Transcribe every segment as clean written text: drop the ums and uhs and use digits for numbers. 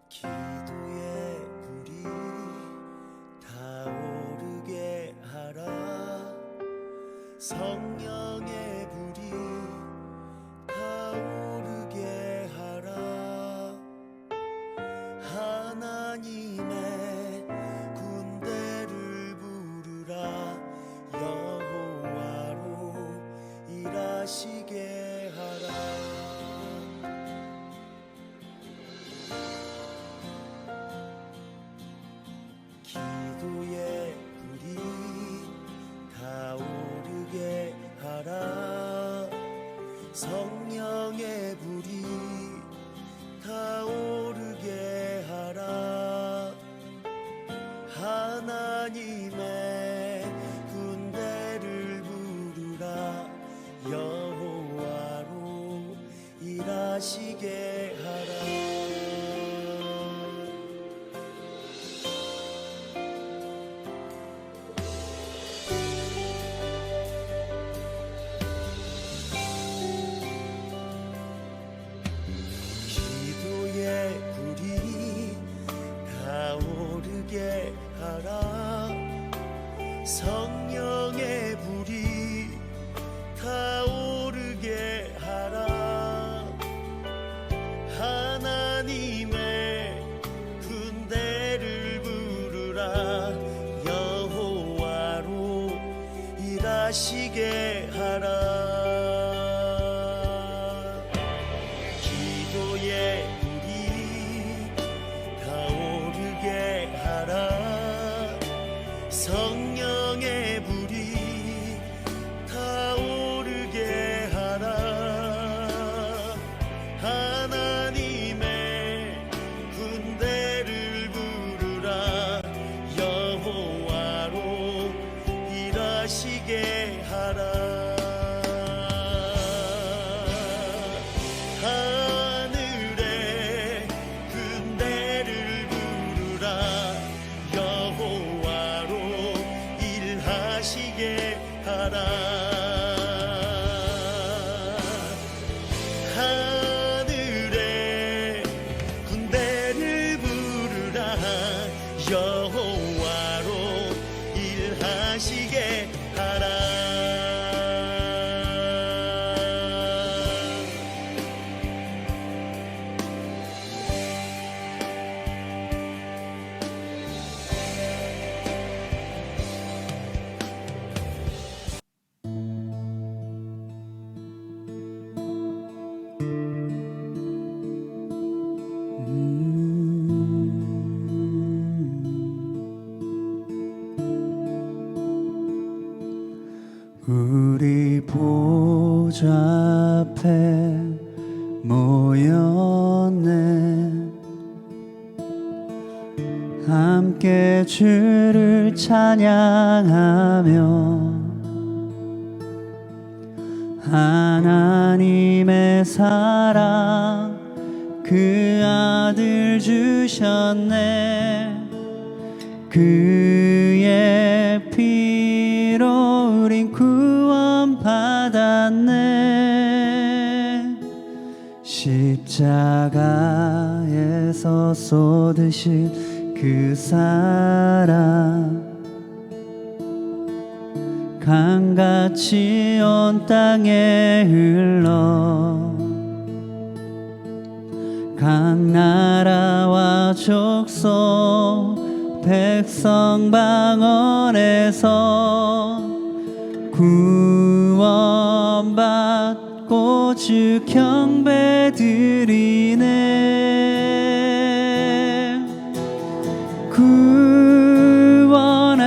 기도의 불이 타오르게 하라. 성령의 불이 타오르게 하라. 하나님의 군대를 부르라. 여호와로 일하시게 하라. 기도의 불이 타오르게 하라. 성령의 불이 타오르게 하라. 하나님의 군대를 부르라. 여호와로 일하시게 하라. 불이 타오르게 하라. 성령의 불이 타오르게 하라. 하나님의 군대를 부르라. 여호와로 일하시게 하라. 성령의 불이 타오르게 하라. 하나님의 군대를 부르라. 여호와로 일하시게 하라. 하늘의 군대를 부르라. 여호와로 일하시게 하라. 하늘의 군대를 부르라. 여호와로 일하시게 하라. 우리 보좌 앞에 모였네. 함께 주를 찬양하며 하나님의 사랑 그 아들 주셨네. 그의 피로 우린 구원 받았네. 십자가에서 쏟으신 그 사랑 강같이 온 땅에 흘러 각 나라와 족속 백성 방언에서 구원받고 주 경배드리네.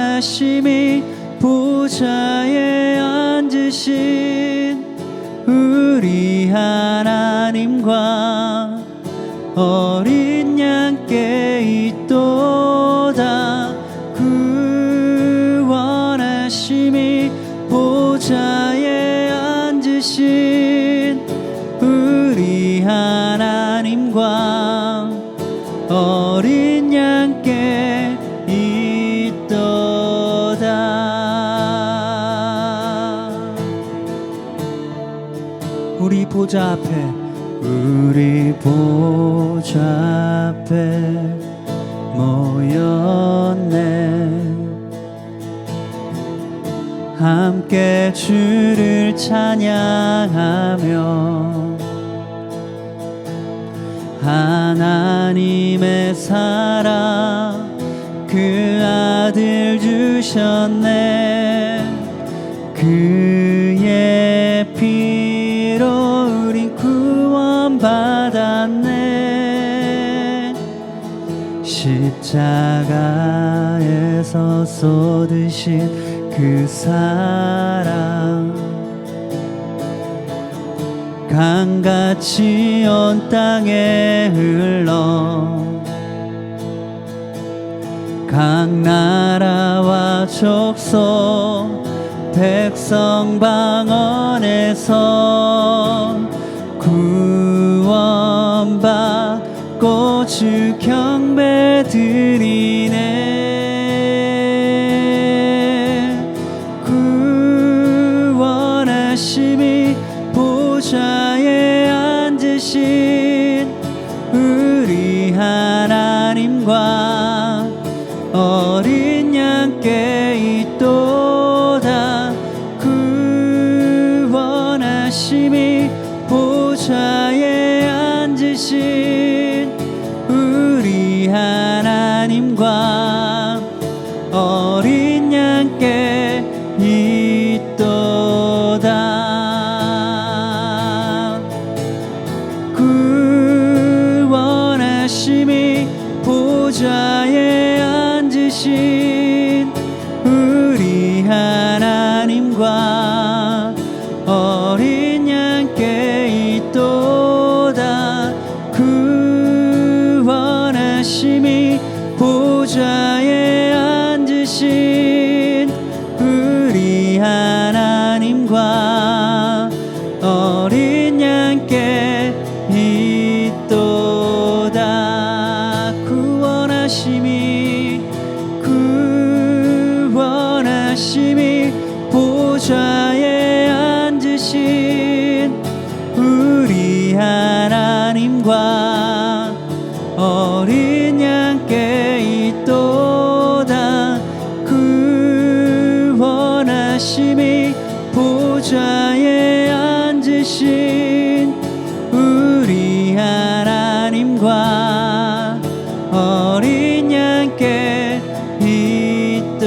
구원하심이 보좌에 앉으신 우리 하나님과 어린 양께 있도다. 구원하심이 보좌에 앉으신 우리 하나님과 어린 양께 있도다. 우리 보좌 앞에 우리 보좌 앞에 모였네. 함께 주를 찬양하며 하나님의 사랑 그 아들 주셨네. 그의 피로 우린 구원받았네. 십자가에서 쏟으신 그 사랑 강같이 온 땅에 흘러 각 나라와 족속 백성 방언에서 구원받고 주 경배 드리네. 구원하심이 보좌에 앉으신 우리 하나님과 어린 양께 있도다. 구원하심이 보좌에 앉으신 우리 하나님과 어린 양께 있도다. 구원하심이 보좌에 앉으신 우리 하나님과 어린 양께 있도다. 구원하심이 보좌에 앉으신 우리 하나님과 어린 양께 있도다. 구원하심이 보좌에 앉으신 우리 하나님과 어린 양께 있도다. 구원하심이 보좌에 앉으신 우리 하나님과 어린 양께 있도다.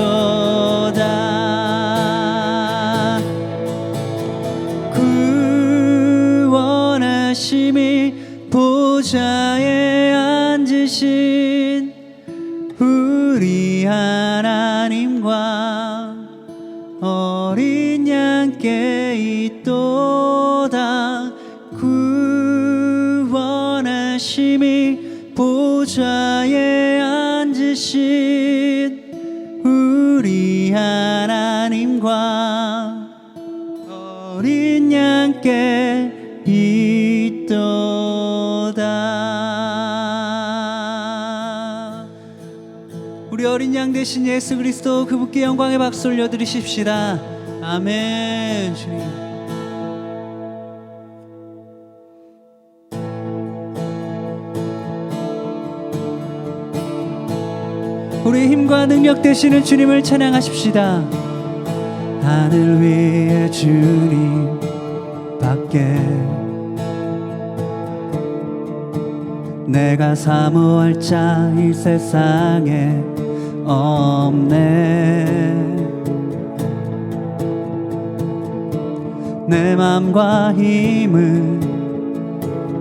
구원하심이 보좌에 앉으신 우리 하나님과 어린 양께 있도다. 구원하심이 보좌에 앉으신 우리 하나님과 어린 양께 있도다. 우리 어린 양 되신 예수 그리스도 그분께 영광의 박수 올려드리십시다. 아멘. 주님, 우리의 힘과 능력 되시는 주님을 찬양하십시다. 하늘 위에 주님 밖에 내가 사모할 자 이 세상에 없네. 내 맘과 힘은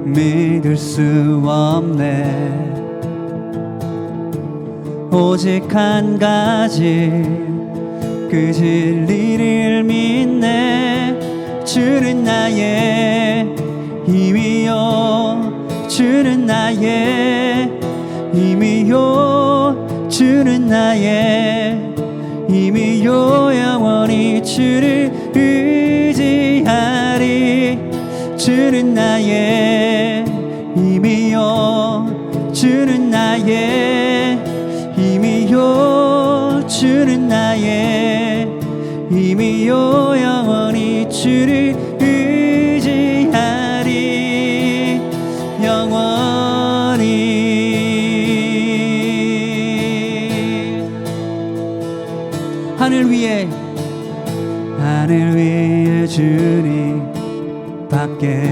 믿을 수 없네. 오직 한 가지 그 진리를 믿네. 주는 나의 힘이요, 주는 나의 힘이요, 주는 나의 힘이요. 영원히 주를 의지하리. 주는 나의 힘이요, 주는 나의 힘이요, 주는 나의 힘이요. 영원히 주를 의지하리. 위해 주님 밖에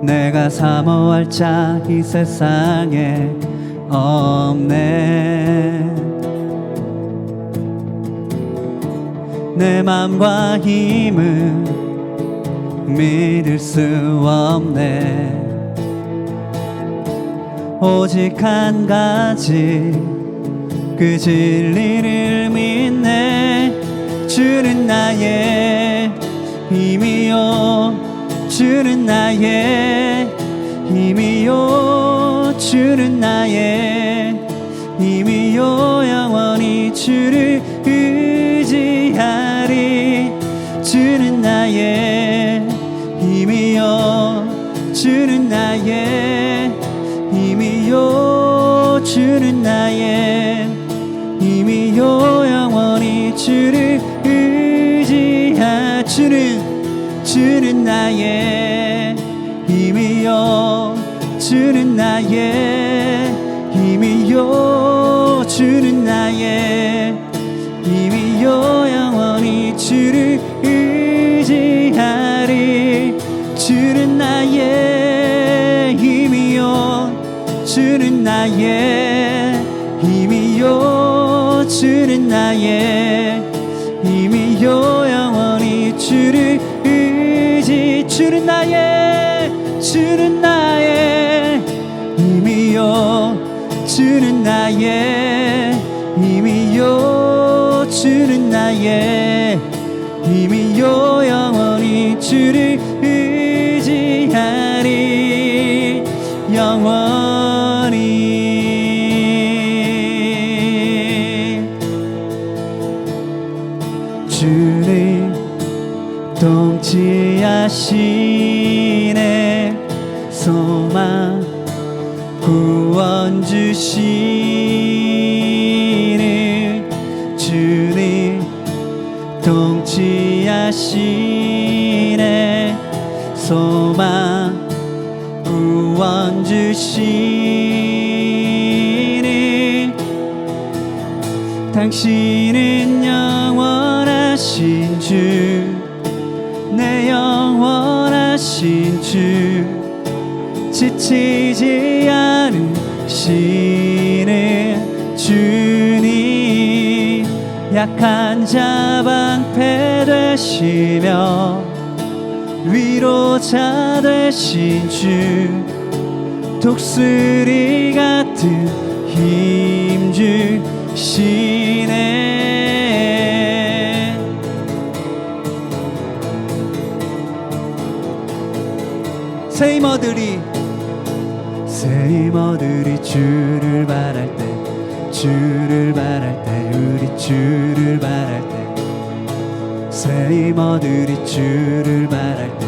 내가 사모할 자 이 세상에 없네. 내 맘과 힘은 믿을 수 없네. 오직 한 가지 그 진리를 믿네. 주는 나의 힘이요, 주는 나의 힘이요, 주는 나의 힘이요. 영원히 주를 의지하리. 주는 나의 힘이요, 주는 나의 힘이요, 주는 나의 힘이요. 영원히 주를 의지하. 주는 나의 힘이요, 주는 나의 힘이요, 주는 나의 힘이요. 영원히 주를 의지하리. 주는 나의 힘이요, 주는 나의 힘이요, 주는 나의 힘이요. 영원히 주를 의지. 주는 나의 힘이요, 주는 나의 힘이요, 주는 나의 힘이요. 영원히 주를 의지하리. 영원히 주님 통치하시네. 소망 구원 주시는 주님 통치하시네. 소망 구원 주시는 당신은 영원하신 주, 내 영원하신 주, 지치지 않으시는 주님. 약한 자 방패 되시며 위로자 되신 주, 독수리 같은 힘 주시네. 새 힘어들이 주를 바랄 때, 주를 바랄 때, 우리 주를 바랄 때, 새 힘어들이 주를 바랄 때,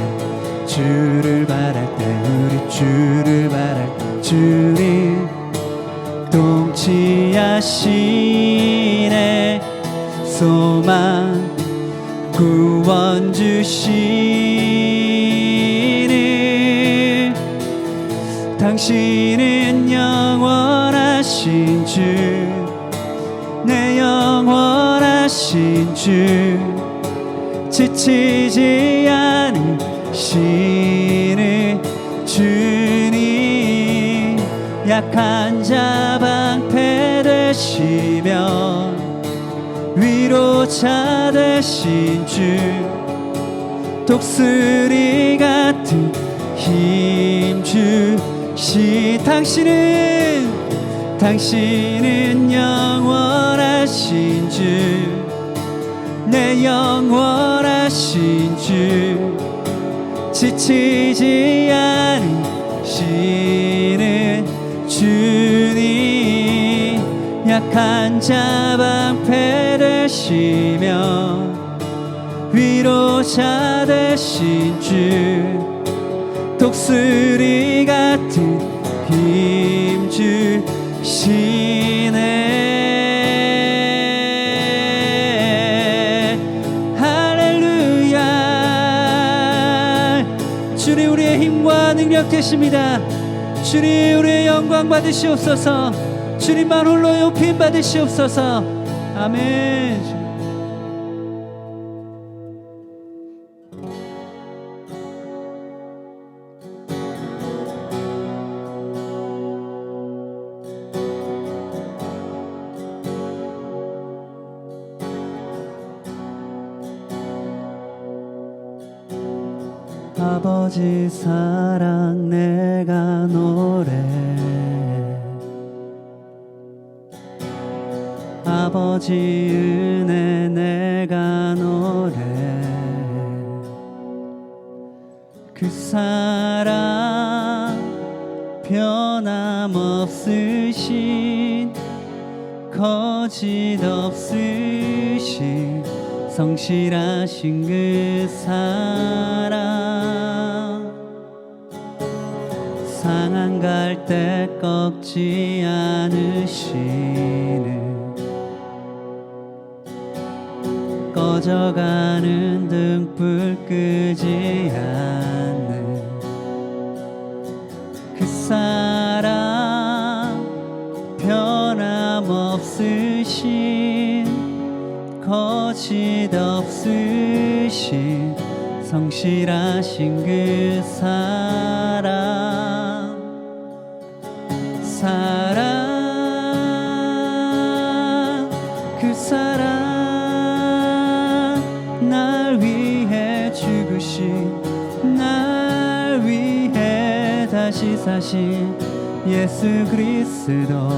주를 바랄 때, 우리 주를 바랄 때, 주님 통치하시네. 소망 구원 주시는 당신은 영원하신 주, 내 영원하신 주, 지치지 않으시는 주님. 약한 자 방패 되시며 위로자 되신 주, 독수리 같은 힘 주신 당신은 영원하신 주, 내 영원하신 주, 지치지 않으시는 주님. 약한 자 방패 되시며 위로자 되신 주, 독수리 같은 힘 주시네. 할렐루야. 주님 우리의 힘과 능력 되십니다. 주님 우리의 영광 받으시옵소서. 주님만 홀로 높임 받으시옵소서. 아멘. 아버지 사랑 내가 노래 아버지 은혜 내가 노래 그 사랑 변함없으신 거짓 없으신 성실하신 그 사랑 상한 갈대 꺾지 않으시는 꺼져가는 등불 끄지 않는 그 사랑 변함없으신 거짓 없으신 성실하신 그 사랑 그 사랑 날 위해 죽으신 날 위해 다시 사신 예수 그리스도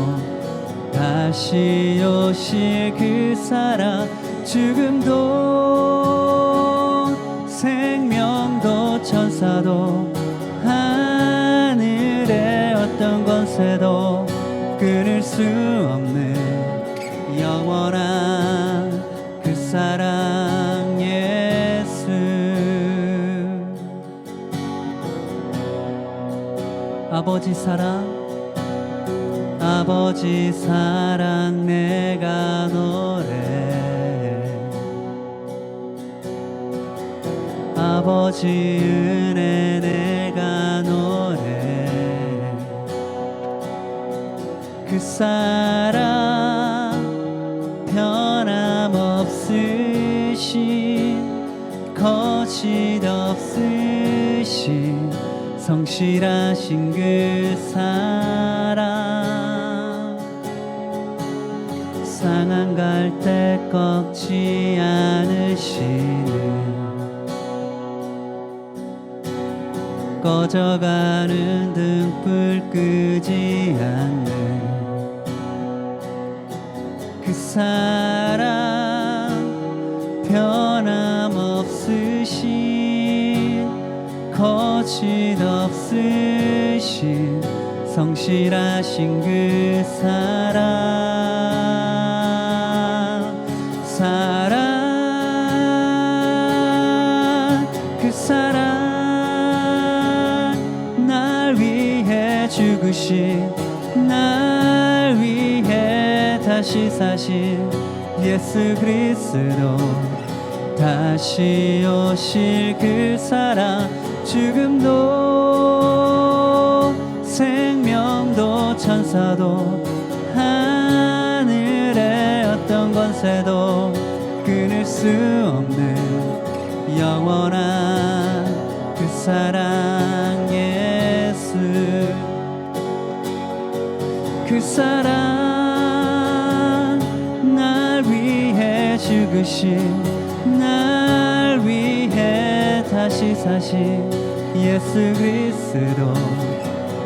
다시 오실 그 사랑 죽음도 생명도 천사도 하늘의 어떤 권세도 끊을 수 없는 영원한 그 사랑 예수 아버지 사랑 내가 노래 아버지 은혜 내가 노래 그 사랑 변함없으신 거짓 없으신 성실하신 그 사랑 상한 갈대 꺾지 않으시는 꺼져가는 등불 끄지 않는 그 사랑 변함없으신 거짓 없으신 성실하신 그 사랑 그 사랑 날 위해 죽으신 날 위해 다시 사신 예수 그리스도 다시 오실 그 사랑 죽음도 생명도 천사도 하늘의 어떤 권세도 끊을 수 없는 영원한 그 사랑 예수 그 사랑 날 위해 죽으신 날 위해 다시 사신 예수 그리스도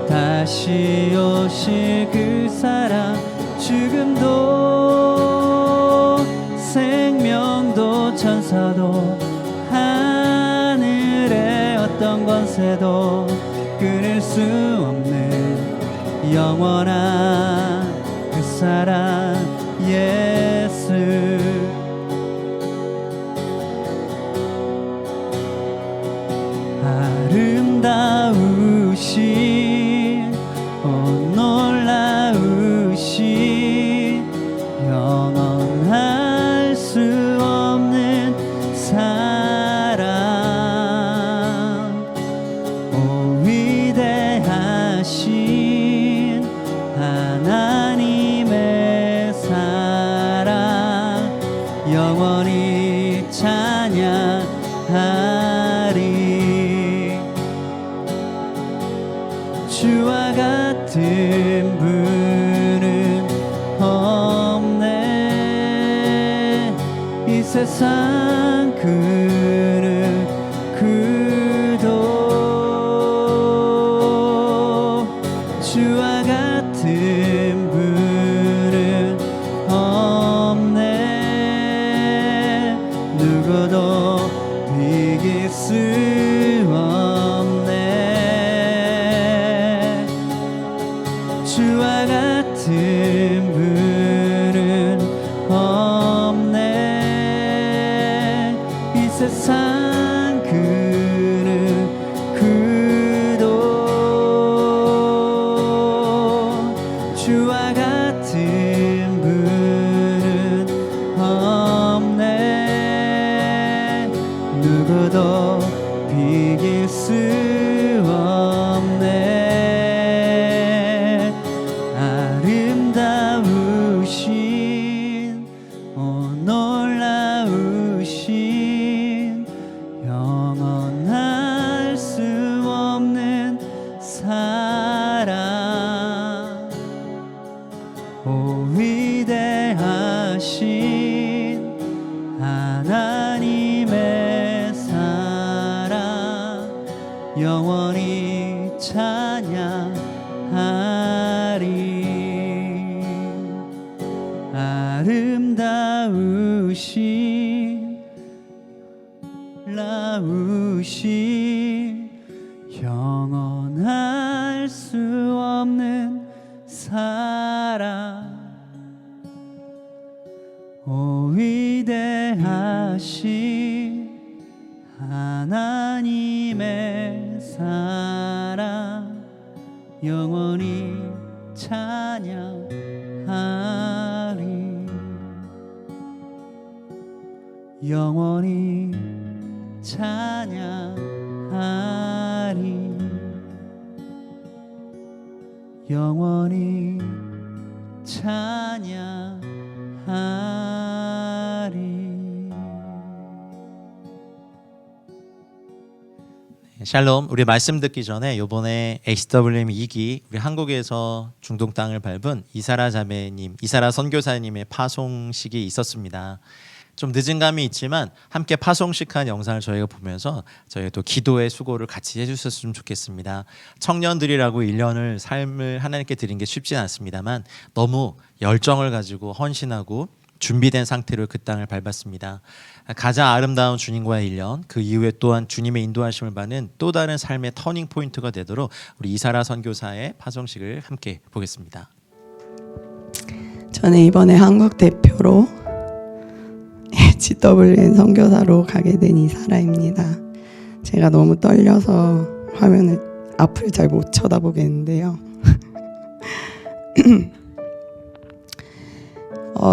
다시 오실 그 사랑 죽음도 생명도 천사도 하늘의 어떤 권세도 끊을 수 없는 영원한 그 사랑 예수 아름다우신 놀라우신 영원할 수 없는 사랑 오 위대하신 하나님의 사랑 영원히 찬양하리 주와 같은 분은 없네 이 세상 그는 그도 세상 그는 그도 주와 같은 분은 없네. 누구도 비길 수 없네. 아름다우신 놀라우신 영원할 수 없는 사랑. 오 위대하신 하나님의 사랑 영원히 찬양하리. 아름다우신 라우신 영원할 수 없는 사랑. 오 위대하신 하나님의 사랑 영원히 찬양하리. 영원히 찬양하리. 영원히 찬양하리. 샬롬. 우리 말씀 듣기 전에 요번에 HWM 2기 우리 한국에서 중동 땅을 밟은 이사라 자매님, 이사라 선교사님의 파송식이 있었습니다. 좀 늦은 감이 있지만 함께 파송식한 영상을 저희가 보면서 저희가 또 기도의 수고를 같이 해주셨으면 좋겠습니다. 청년들이라고 1년을 삶을 하나님께 드린 게 쉽진 않습니다만 너무 열정을 가지고 헌신하고 준비된 상태로 그 땅을 밟았습니다. 가장 아름다운 주님과의 1년, 그 이후에 또한 주님의 인도하심을 받는 또 다른 삶의 터닝 포인트가 되도록 우리 이사라 선교사의 파송식을 함께 보겠습니다. 저는 이번에 한국 대표로 HWM 선교사로 가게 된 이사라입니다. 제가 너무 떨려서 화면을 앞을 잘 못 쳐다보겠는데요.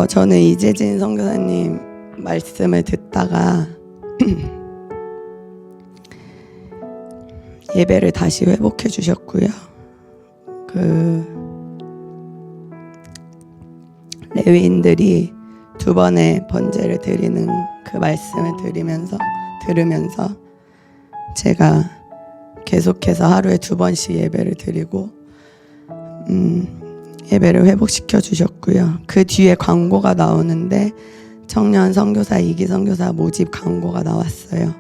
저는 이재진 선교사님 말씀을 듣다가 예배를 다시 회복해 주셨고요. 레위인들이 2번의 번제를 드리는 그 말씀을 들으면서 제가 계속해서 하루에 2번씩 예배를 드리고 예배를 회복시켜 주셨고요. 그 뒤에 광고가 나오는데 청년 선교사 2기 선교사 모집 광고가 나왔어요.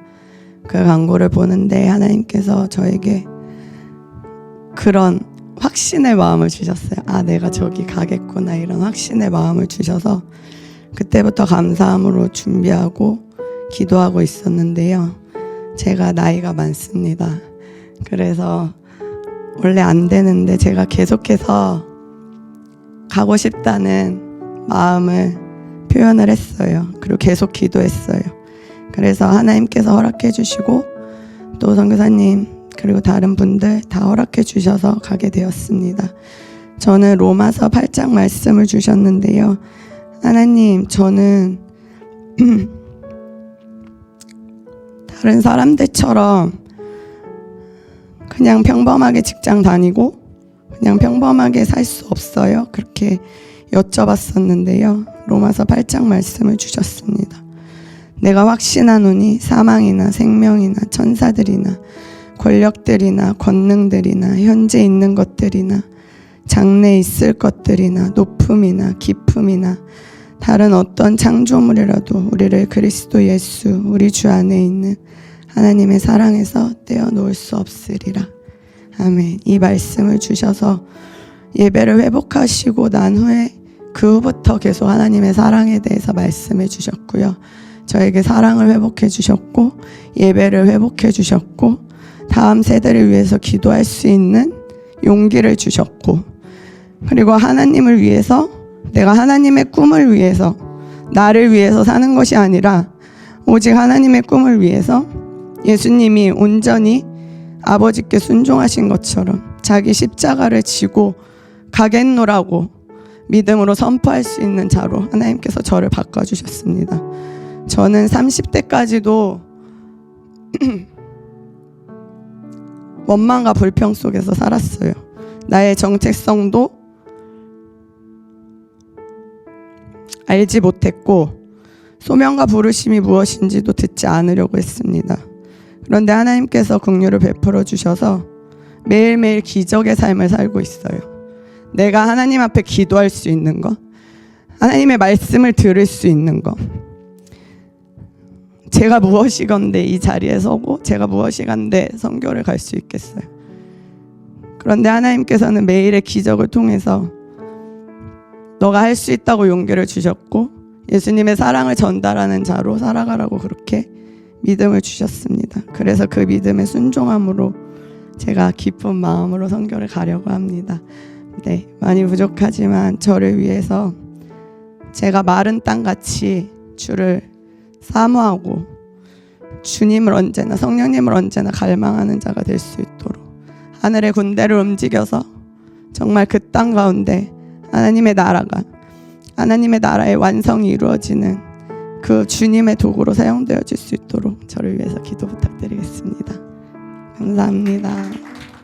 그 광고를 보는데 하나님께서 저에게 그런 확신의 마음을 주셨어요. 아, 내가 저기 가겠구나, 이런 확신의 마음을 주셔서 그때부터 감사함으로 준비하고 기도하고 있었는데요. 제가 나이가 많습니다. 그래서 원래 안 되는데 제가 계속해서 가고 싶다는 마음을 표현을 했어요. 그리고 계속 기도했어요. 그래서 하나님께서 허락해 주시고 또 선교사님 그리고 다른 분들 다 허락해 주셔서 가게 되었습니다. 저는 로마서 8장 말씀을 주셨는데요. 하나님, 저는 다른 사람들처럼 그냥 평범하게 직장 다니고 그냥 평범하게 살 수 없어요? 그렇게 여쭤봤었는데요. 로마서 8장 말씀을 주셨습니다. 내가 확신하노니 사망이나 생명이나 천사들이나 권력들이나 권능들이나 현재 있는 것들이나 장래 있을 것들이나 높음이나 깊음이나 다른 어떤 창조물이라도 우리를 그리스도 예수 우리 주 안에 있는 하나님의 사랑에서 떼어놓을 수 없으리라. 아멘. 이 말씀을 주셔서 예배를 회복하시고 난 후에 그 후부터 계속 하나님의 사랑에 대해서 말씀해 주셨고요. 저에게 사랑을 회복해 주셨고 예배를 회복해 주셨고 다음 세대를 위해서 기도할 수 있는 용기를 주셨고 그리고 하나님을 위해서 내가 하나님의 꿈을 위해서 나를 위해서 사는 것이 아니라 오직 하나님의 꿈을 위해서 예수님이 온전히 아버지께 순종하신 것처럼 자기 십자가를 지고 가겠노라고 믿음으로 선포할 수 있는 자로 하나님께서 저를 바꿔주셨습니다. 저는 30대까지도 원망과 불평 속에서 살았어요. 나의 정체성도 알지 못했고 소명과 부르심이 무엇인지도 듣지 않으려고 했습니다. 그런데 하나님께서 긍휼을 베풀어 주셔서 매일매일 기적의 삶을 살고 있어요. 내가 하나님 앞에 기도할 수 있는 것, 하나님의 말씀을 들을 수 있는 것, 제가 무엇이건데 이 자리에 서고 제가 무엇이건데 선교를 갈 수 있겠어요. 그런데 하나님께서는 매일의 기적을 통해서 너가 할 수 있다고 용기를 주셨고 예수님의 사랑을 전달하는 자로 살아가라고 그렇게 믿음을 주셨습니다. 그래서 그 믿음의 순종함으로 제가 기쁜 마음으로 선교를 가려고 합니다. 네, 많이 부족하지만 저를 위해서 제가 마른 땅같이 주를 사모하고 주님을 언제나, 성령님을 언제나 갈망하는 자가 될 수 있도록 하늘의 군대를 움직여서 정말 그 땅 가운데 하나님의 나라의 완성이 이루어지는 그 주님의 도구로 사용되어질 수 있도록 저를 위해서 기도 부탁드리겠습니다. 감사합니다.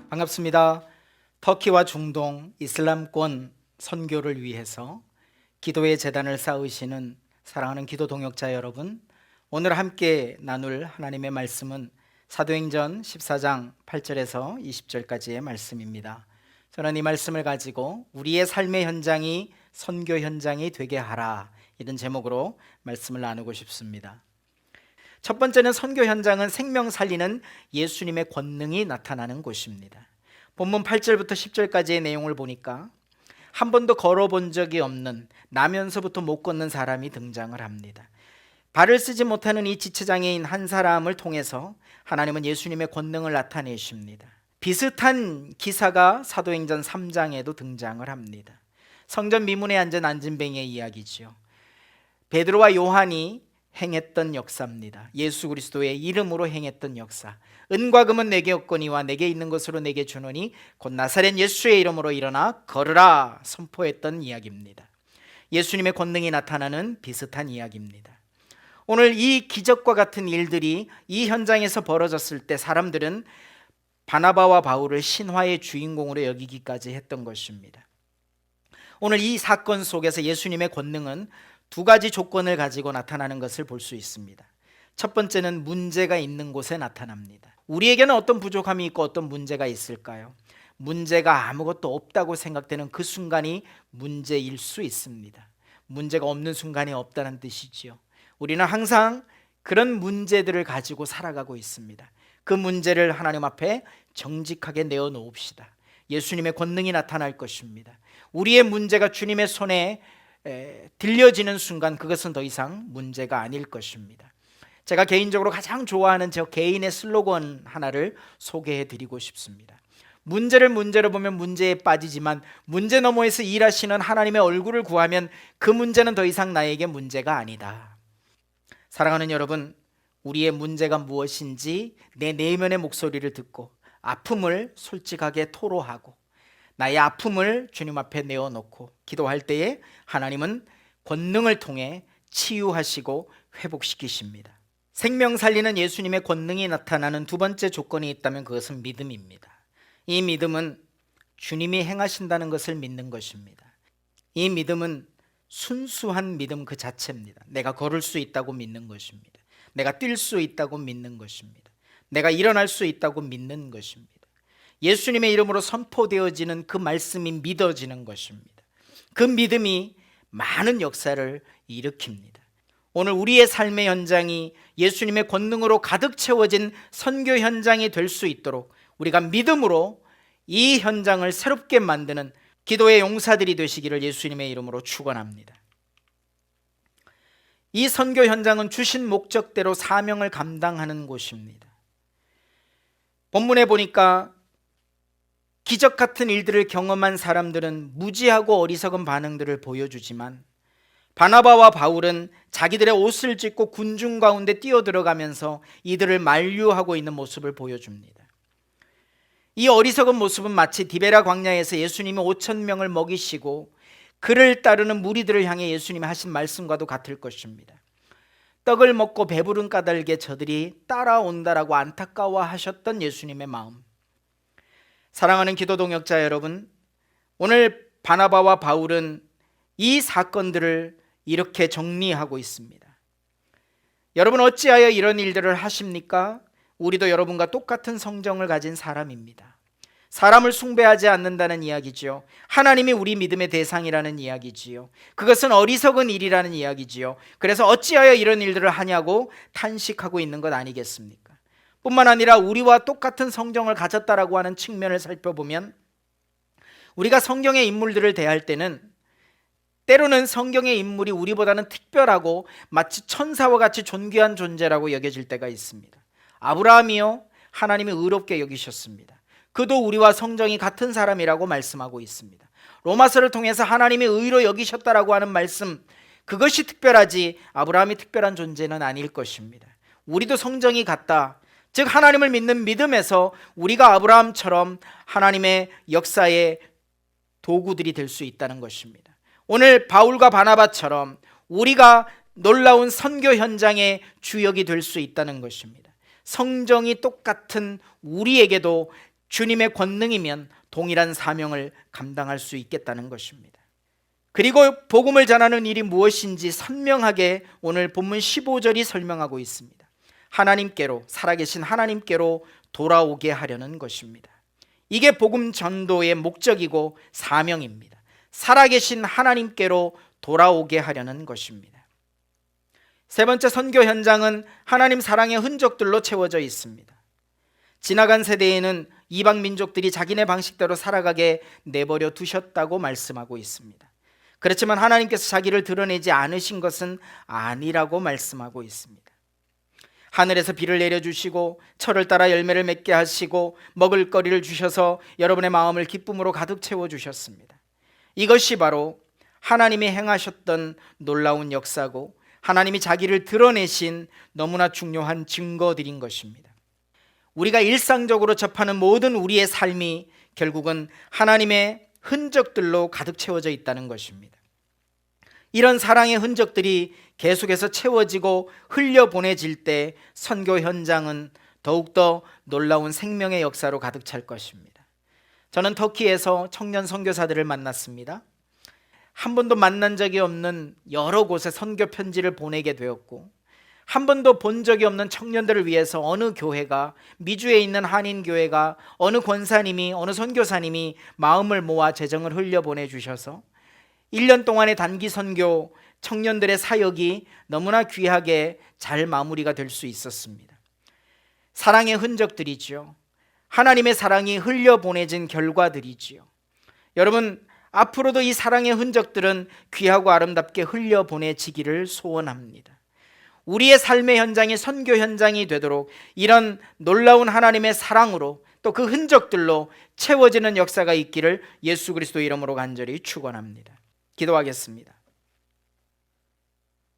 반갑습니다. 터키와 중동 이슬람권 선교를 위해서 기도의 제단을 쌓으시는 사랑하는 기도 동역자 여러분, 오늘 함께 나눌 하나님의 말씀은 사도행전 14장 8절에서 20절까지의 말씀입니다. 저는 이 말씀을 가지고 우리의 삶의 현장이 선교 현장이 되게 하라, 이런 제목으로 말씀을 나누고 싶습니다. 첫 번째는 선교 현장은 생명 살리는 예수님의 권능이 나타나는 곳입니다. 본문 8절부터 10절까지의 내용을 보니까 한 번도 걸어본 적이 없는, 나면서부터 못 걷는 사람이 등장을 합니다. 발을 쓰지 못하는 이 지체장애인 한 사람을 통해서 하나님은 예수님의 권능을 나타내십니다. 비슷한 기사가 사도행전 3장에도 등장을 합니다. 성전 미문에 앉은 안진뱅이의 이야기지요. 베드로와 요한이 행했던 역사입니다. 예수 그리스도의 이름으로 행했던 역사. 은과 금은 내게 없거니와 내게 있는 것으로 내게 주노니 곧 나사렛 예수의 이름으로 일어나 걸으라 선포했던 이야기입니다. 예수님의 권능이 나타나는 비슷한 이야기입니다. 오늘 이 기적과 같은 일들이 이 현장에서 벌어졌을 때 사람들은 바나바와 바울을 신화의 주인공으로 여기기까지 했던 것입니다. 오늘 이 사건 속에서 예수님의 권능은 두 가지 조건을 가지고 나타나는 것을 볼 수 있습니다. 첫 번째는 문제가 있는 곳에 나타납니다. 우리에게는 어떤 부족함이 있고 어떤 문제가 있을까요? 문제가 아무것도 없다고 생각되는 그 순간이 문제일 수 있습니다. 문제가 없는 순간이 없다는 뜻이지요. 우리는 항상 그런 문제들을 가지고 살아가고 있습니다. 그 문제를 하나님 앞에 정직하게 내어놓읍시다. 예수님의 권능이 나타날 것입니다. 우리의 문제가 주님의 손에 들려지는 순간 그것은 더 이상 문제가 아닐 것입니다. 제가 개인적으로 가장 좋아하는 저 개인의 슬로건 하나를 소개해 드리고 싶습니다. 문제를 문제로 보면 문제에 빠지지만 문제 너머에서 일하시는 하나님의 얼굴을 구하면 그 문제는 더 이상 나에게 문제가 아니다. 사랑하는 여러분, 우리의 문제가 무엇인지 내 내면의 목소리를 듣고 아픔을 솔직하게 토로하고 나의 아픔을 주님 앞에 내어놓고 기도할 때에 하나님은 권능을 통해 치유하시고 회복시키십니다. 생명 살리는 예수님의 권능이 나타나는 두 번째 조건이 있다면 그것은 믿음입니다. 이 믿음은 주님이 행하신다는 것을 믿는 것입니다. 이 믿음은 순수한 믿음 그 자체입니다. 내가 걸을 수 있다고 믿는 것입니다. 내가 뛸 수 있다고 믿는 것입니다. 내가 일어날 수 있다고 믿는 것입니다. 예수님의 이름으로 선포되어지는 그 말씀이 믿어지는 것입니다. 그 믿음이 많은 역사를 일으킵니다. 오늘 우리의 삶의 현장이 예수님의 권능으로 가득 채워진 선교 현장이 될 수 있도록 우리가 믿음으로 이 현장을 새롭게 만드는 기도의 용사들이 되시기를 예수님의 이름으로 축원합니다. 이 선교 현장은 주신 목적대로 사명을 감당하는 곳입니다. 본문에 보니까 기적 같은 일들을 경험한 사람들은 무지하고 어리석은 반응들을 보여주지만 바나바와 바울은 자기들의 옷을 찢고 군중 가운데 뛰어들어가면서 이들을 만류하고 있는 모습을 보여줍니다. 이 어리석은 모습은 마치 디베라 광야에서 예수님이 5천 명을 먹이시고 그를 따르는 무리들을 향해 예수님이 하신 말씀과도 같을 것입니다. 떡을 먹고 배부른 까닭에 저들이 따라온다라고 안타까워하셨던 예수님의 마음. 사랑하는 기도 동역자 여러분, 오늘 바나바와 바울은 이 사건들을 이렇게 정리하고 있습니다. 여러분, 어찌하여 이런 일들을 하십니까? 우리도 여러분과 똑같은 성정을 가진 사람입니다. 사람을 숭배하지 않는다는 이야기지요. 하나님이 우리 믿음의 대상이라는 이야기지요. 그것은 어리석은 일이라는 이야기지요. 그래서 어찌하여 이런 일들을 하냐고 탄식하고 있는 것 아니겠습니까? 뿐만 아니라 우리와 똑같은 성정을 가졌다라고 하는 측면을 살펴보면 우리가 성경의 인물들을 대할 때는 때로는 성경의 인물이 우리보다는 특별하고 마치 천사와 같이 존귀한 존재라고 여겨질 때가 있습니다. 아브라함이요, 하나님이 의롭게 여기셨습니다. 그도 우리와 성정이 같은 사람이라고 말씀하고 있습니다. 로마서를 통해서 하나님이 의로 여기셨다라고 하는 말씀, 그것이 특별하지 아브라함이 특별한 존재는 아닐 것입니다. 우리도 성정이 같다. 즉 하나님을 믿는 믿음에서 우리가 아브라함처럼 하나님의 역사의 도구들이 될 수 있다는 것입니다. 오늘 바울과 바나바처럼 우리가 놀라운 선교 현장의 주역이 될 수 있다는 것입니다. 성정이 똑같은 우리에게도 주님의 권능이면 동일한 사명을 감당할 수 있겠다는 것입니다. 그리고 복음을 전하는 일이 무엇인지 선명하게 오늘 본문 15절이 설명하고 있습니다. 하나님께로, 살아계신 하나님께로 돌아오게 하려는 것입니다. 이게 복음 전도의 목적이고 사명입니다. 살아계신 하나님께로 돌아오게 하려는 것입니다. 세 번째, 선교 현장은 하나님 사랑의 흔적들로 채워져 있습니다. 지나간 세대에는 이방 민족들이 자기네 방식대로 살아가게 내버려 두셨다고 말씀하고 있습니다. 그렇지만 하나님께서 자기를 드러내지 않으신 것은 아니라고 말씀하고 있습니다. 하늘에서 비를 내려주시고 철을 따라 열매를 맺게 하시고 먹을 거리를 주셔서 여러분의 마음을 기쁨으로 가득 채워주셨습니다. 이것이 바로 하나님이 행하셨던 놀라운 역사고 하나님이 자기를 드러내신 너무나 중요한 증거들인 것입니다. 우리가 일상적으로 접하는 모든 우리의 삶이 결국은 하나님의 흔적들로 가득 채워져 있다는 것입니다. 이런 사랑의 흔적들이 계속해서 채워지고 흘려보내질 때 선교 현장은 더욱더 놀라운 생명의 역사로 가득 찰 것입니다. 저는 터키에서 청년 선교사들을 만났습니다. 한 번도 만난 적이 없는 여러 곳에 선교 편지를 보내게 되었고 한 번도 본 적이 없는 청년들을 위해서 어느 교회가, 미주에 있는 한인교회가, 어느 권사님이, 어느 선교사님이 마음을 모아 재정을 흘려보내주셔서 1년 동안의 단기 선교 청년들의 사역이 너무나 귀하게 잘 마무리가 될 수 있었습니다. 사랑의 흔적들이지요. 하나님의 사랑이 흘려보내진 결과들이지요. 여러분, 앞으로도 이 사랑의 흔적들은 귀하고 아름답게 흘려보내지기를 소원합니다. 우리의 삶의 현장이 선교 현장이 되도록 이런 놀라운 하나님의 사랑으로 또 그 흔적들로 채워지는 역사가 있기를 예수 그리스도 이름으로 간절히 축원합니다. 기도하겠습니다.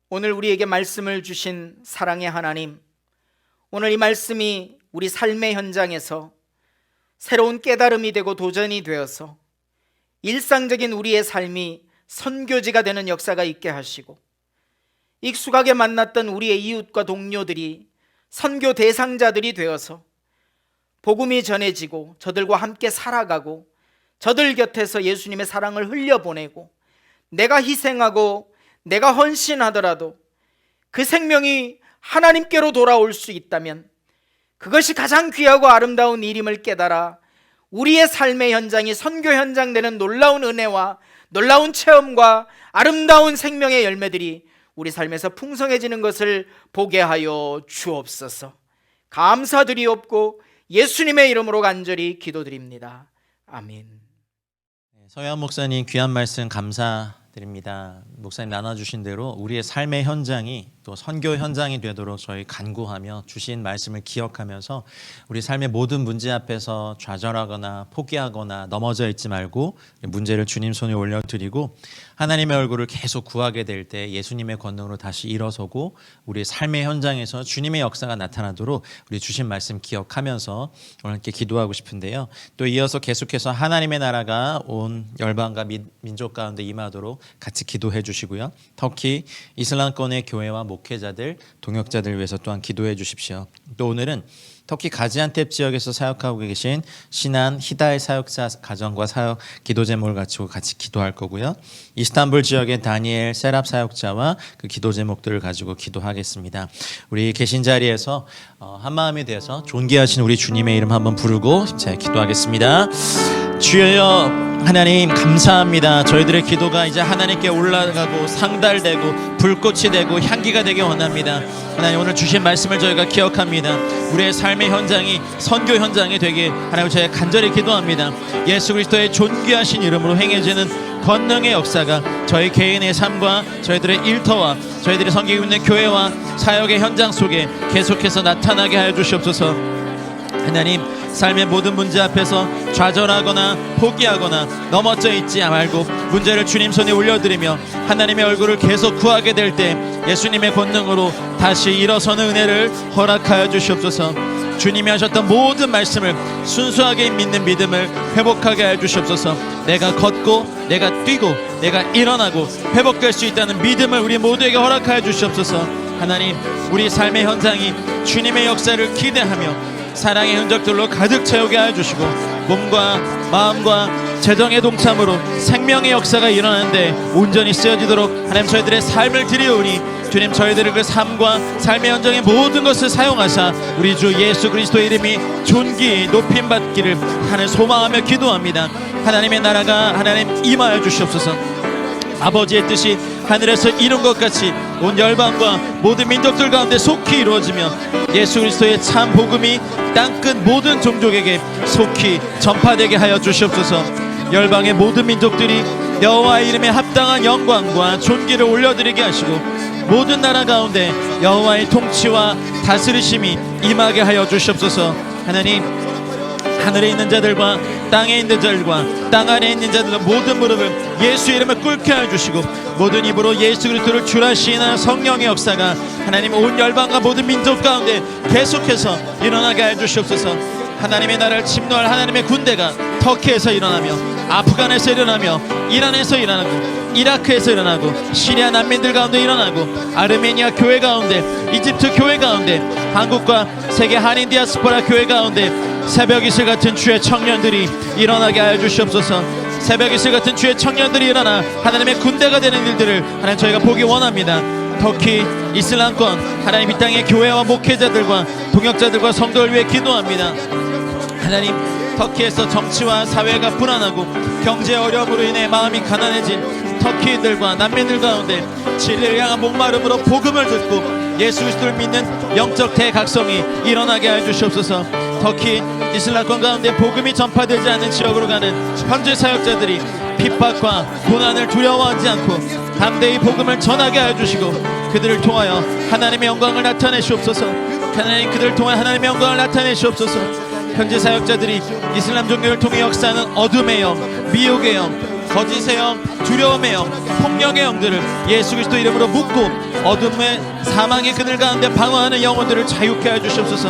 오늘 우리에게 말씀을 주신 사랑의 하나님, 오늘 이 말씀이 우리 삶의 현장에서 새로운 깨달음이 되고 도전이 되어서 일상적인 우리의 삶이 선교지가 되는 역사가 있게 하시고 익숙하게 만났던 우리의 이웃과 동료들이 선교 대상자들이 되어서 복음이 전해지고 저들과 함께 살아가고 저들 곁에서 예수님의 사랑을 흘려보내고 내가 희생하고 내가 헌신하더라도 그 생명이 하나님께로 돌아올 수 있다면 그것이 가장 귀하고 아름다운 일임을 깨달아 우리의 삶의 현장이 선교 현장 되는 놀라운 은혜와 놀라운 체험과 아름다운 생명의 열매들이 우리 삶에서 풍성해지는 것을 보게 하여 주옵소서. 감사드리옵고 예수님의 이름으로 간절히 기도드립니다. 아멘. 서현 목사님 귀한 말씀 감사드립니다. 목사님 나눠주신 대로 우리의 삶의 현장이 또 또 선교 현장이 되도록 저희 간구하며 주신 말씀을 기억하면서 우리 삶의 모든 문제 앞에서 좌절하거나 포기하거나 넘어져 있지 말고 문제를 주님 손에 올려드리고 하나님의 얼굴을 계속 구하게 될 때 예수님의 권능으로 다시 일어서고 우리 삶의 현장에서 주님의 역사가 나타나도록 우리 주신 말씀 기억하면서 오늘 함께 기도하고 싶은데요. 또 이어서 계속해서 하나님의 나라가 온 열방과 민족 가운데 임하도록 같이 기도해 주시고요. 터키 이슬람권의 교회와 목회자들, 동역자들 위해서 또한 기도해 주십시오. 또 오늘은 터키 가지안텝 지역에서 사역하고 계신 신한 히달 사역자 가정과 사역 기도 제목을 가지고 같이 기도할 거고요. 이스탄불 지역의 다니엘 세랍 사역자와 그 기도 제목들을 가지고 기도하겠습니다. 우리 계신 자리에서 한 마음이 되어서 존귀하신 우리 주님의 이름 한번 부르고 제 기도하겠습니다. 주여 하나님 감사합니다. 저희들의 기도가 이제 하나님께 올라가고 상달되고 불꽃이 되고 향기가 되기 원합니다. 하나님 오늘 주신 말씀을 저희가 기억합니다. 우리의 삶의 현장이 선교 현장이 되게 하나님 저희가 간절히 기도합니다. 예수 그리스도의 존귀하신 이름으로 행해지는 권능의 역사가 저희 개인의 삶과 저희들의 일터와 저희들이 섬기고 있는 교회와 사역의 현장 속에 계속해서 나타나게 하여 주시옵소서. 하나님 삶의 모든 문제 앞에서 좌절하거나 포기하거나 넘어져 있지 말고 문제를 주님 손에 올려드리며 하나님의 얼굴을 계속 구하게 될 때 예수님의 권능으로 다시 일어서는 은혜를 허락하여 주시옵소서. 주님이 하셨던 모든 말씀을 순수하게 믿는 믿음을 회복하게 하여 주시옵소서. 내가 걷고 내가 뛰고 내가 일어나고 회복될 수 있다는 믿음을 우리 모두에게 허락하여 주시옵소서. 하나님 우리 삶의 현장이 주님의 역사를 기대하며 사랑의 흔적들로 가득 채우게 하여 주시고 몸과 마음과 재정의 동참으로 생명의 역사가 일어나는데 온전히 쓰여지도록 하나님 저희들의 삶을 드리오니 주님 저희들의 그 삶과 삶의 현장의 모든 것을 사용하사 우리 주 예수 그리스도의 이름이 존귀 높임받기를 하늘 소망하며 기도합니다. 하나님의 나라가 하나님 임하여 주시옵소서. 아버지의 뜻이 하늘에서 이룬 것 같이 온 열방과 모든 민족들 가운데 속히 이루어지며 예수 그리스도의 참 복음이 땅끝 모든 종족에게 속히 전파되게 하여 주시옵소서. 열방의 모든 민족들이 여호와의 이름에 합당한 영광과 존귀를 올려드리게 하시고 모든 나라 가운데 여호와의 통치와 다스리심이 임하게 하여 주시옵소서. 하나님 하늘에 있는 자들과 땅에 있는 자들과 땅 아래에 있는 자들과 모든 무릎을 예수 이름을 꿇게 하여 주시고 모든 입으로 예수 그리스도를 주라 시인하는 성령의 역사가 하나님 온 열방과 모든 민족 가운데 계속해서 일어나게 하여 주시옵소서. 하나님의 나라를 침노할 하나님의 군대가 터키에서 일어나며 아프간에서 일어나며 이란에서 일어나고 이라크에서 일어나고 시리아 난민들 가운데 일어나고 아르메니아 교회 가운데 이집트 교회 가운데 한국과 세계 한인 디아스포라 교회 가운데 새벽 이슬 같은 주의 청년들이 일어나게 하여 주시옵소서. 새벽 이슬 같은 주의 청년들이 일어나 하나님의 군대가 되는 일들을 하나님 저희가 보기 원합니다. 터키 이슬람권 하나님 이 땅의 교회와 목회자들과 동역자들과 성도를 위해 기도합니다. 하나님 터키에서 정치와 사회가 불안하고 경제 어려움으로 인해 마음이 가난해진 터키인들과 난민들 가운데 진리를 향한 목마름으로 복음을 듣고 예수 그리스도를 믿는 영적 대각성이 일어나게 하여 주시옵소서. 터키 이슬람권 가운데 복음이 전파되지 않는 지역으로 가는 현지 사역자들이 핍박과 고난을 두려워하지 않고 담대히 복음을 전하게 하여 주시고 그들을 통하여 하나님의 영광을 나타내시옵소서. 하나님 그들을 통해 하나님의 영광을 나타내시옵소서. 현지 사역자들이 이슬람 종교를 통해 역사하는 어둠의 영, 미혹의 영, 거짓의 영, 두려움의 영, 폭력의 영들을 예수 그리스도 이름으로 묶고 어둠의 사망의 그늘 가운데 방어하는 영혼들을 자유케 하여 주시옵소서.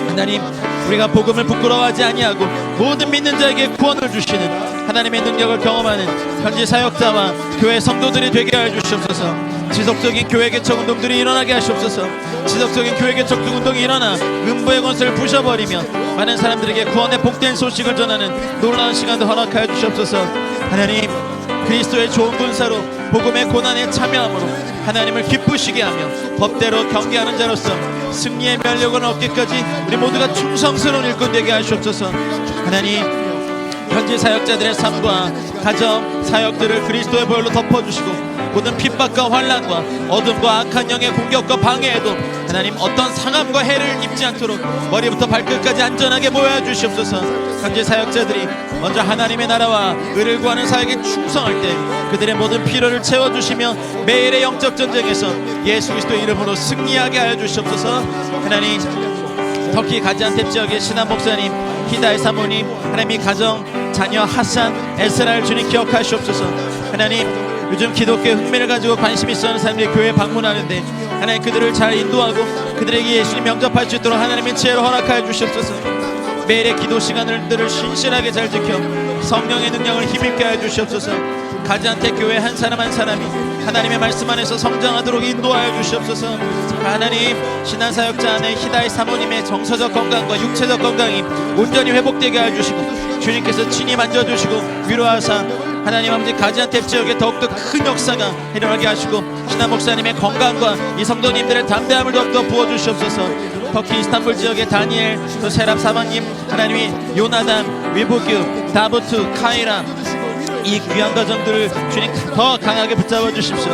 하나님 우리가 복음을 부끄러워하지 아니하고 모든 믿는 자에게 구원을 주시는 하나님의 능력을 경험하는 현지 사역자와 교회 성도들이 되게 하여 주시옵소서. 지속적인 교회 개척 운동들이 일어나게 하시옵소서. 지속적인 교회 개척 운동이 일어나 음부의 권세를 부셔버리며 많은 사람들에게 구원의 복된 소식을 전하는 놀라운 시간도 허락하여 주시옵소서. 하나님 그리스도의 좋은 군사로 복음의 고난에 참여함으로 하나님을 기쁘시게 하며 법대로 경계하는 자로서 승리의 면력을 얻기까지 우리 모두가 충성스러운 일꾼 되게 하시옵소서. 하나님 현지 사역자들의 삶과 가정 사역들을 그리스도의 보혈로 덮어주시고 모든 핍박과 환난과 어둠과 악한 영의 공격과 방해에도 하나님 어떤 상함과 해를 입지 않도록 머리부터 발끝까지 안전하게 모여 주시옵소서. 현지 사역자들이 먼저 하나님의 나라와 의를 구하는 사역에 충성할 때 그들의 모든 필요를 채워주시며 매일의 영적 전쟁에서 예수 그리스도의 이름으로 승리하게 하여 주시옵소서. 하나님, 터키 가지안텝 지역의 신한 목사님, 히다의 사모님, 하나님 이 가정, 자녀 하산, 에스라엘 주님 기억하시옵소서. 하나님, 요즘 기독교에 흥미를 가지고 관심 있어 하는 사람들이 교회 방문하는데 하나님 그들을 잘 인도하고 그들에게 예수님 영접할 수 있도록 하나님의 지혜를 허락하여 주시옵소서. 매일의 기도 시간들을 신실하게 잘 지켜 성령의 능력을 힘있게 하여 주시옵소서. 가지안텍 교회 한 사람 한 사람이 하나님의 말씀 안에서 성장하도록 인도하여 주시옵소서. 하나님, 신앙사역자 안에 히다의 사모님의 정서적 건강과 육체적 건강이 온전히 회복되게 하여 주시고 주님께서 친히 만져주시고 위로하사 하나님 아버지 가지안텝 지역에 더욱더 큰 역사가 일어나게 하시고 신한 목사님의 건강과 이 성도님들의 담대함을 더욱더 부어주시옵소서. 터키 이스탄불 지역의 다니엘, 또 세랍 사방님, 하나님이 요나단, 위부규, 다부트, 카이라 이 귀한 가정들을 주님 더 강하게 붙잡아 주십시오.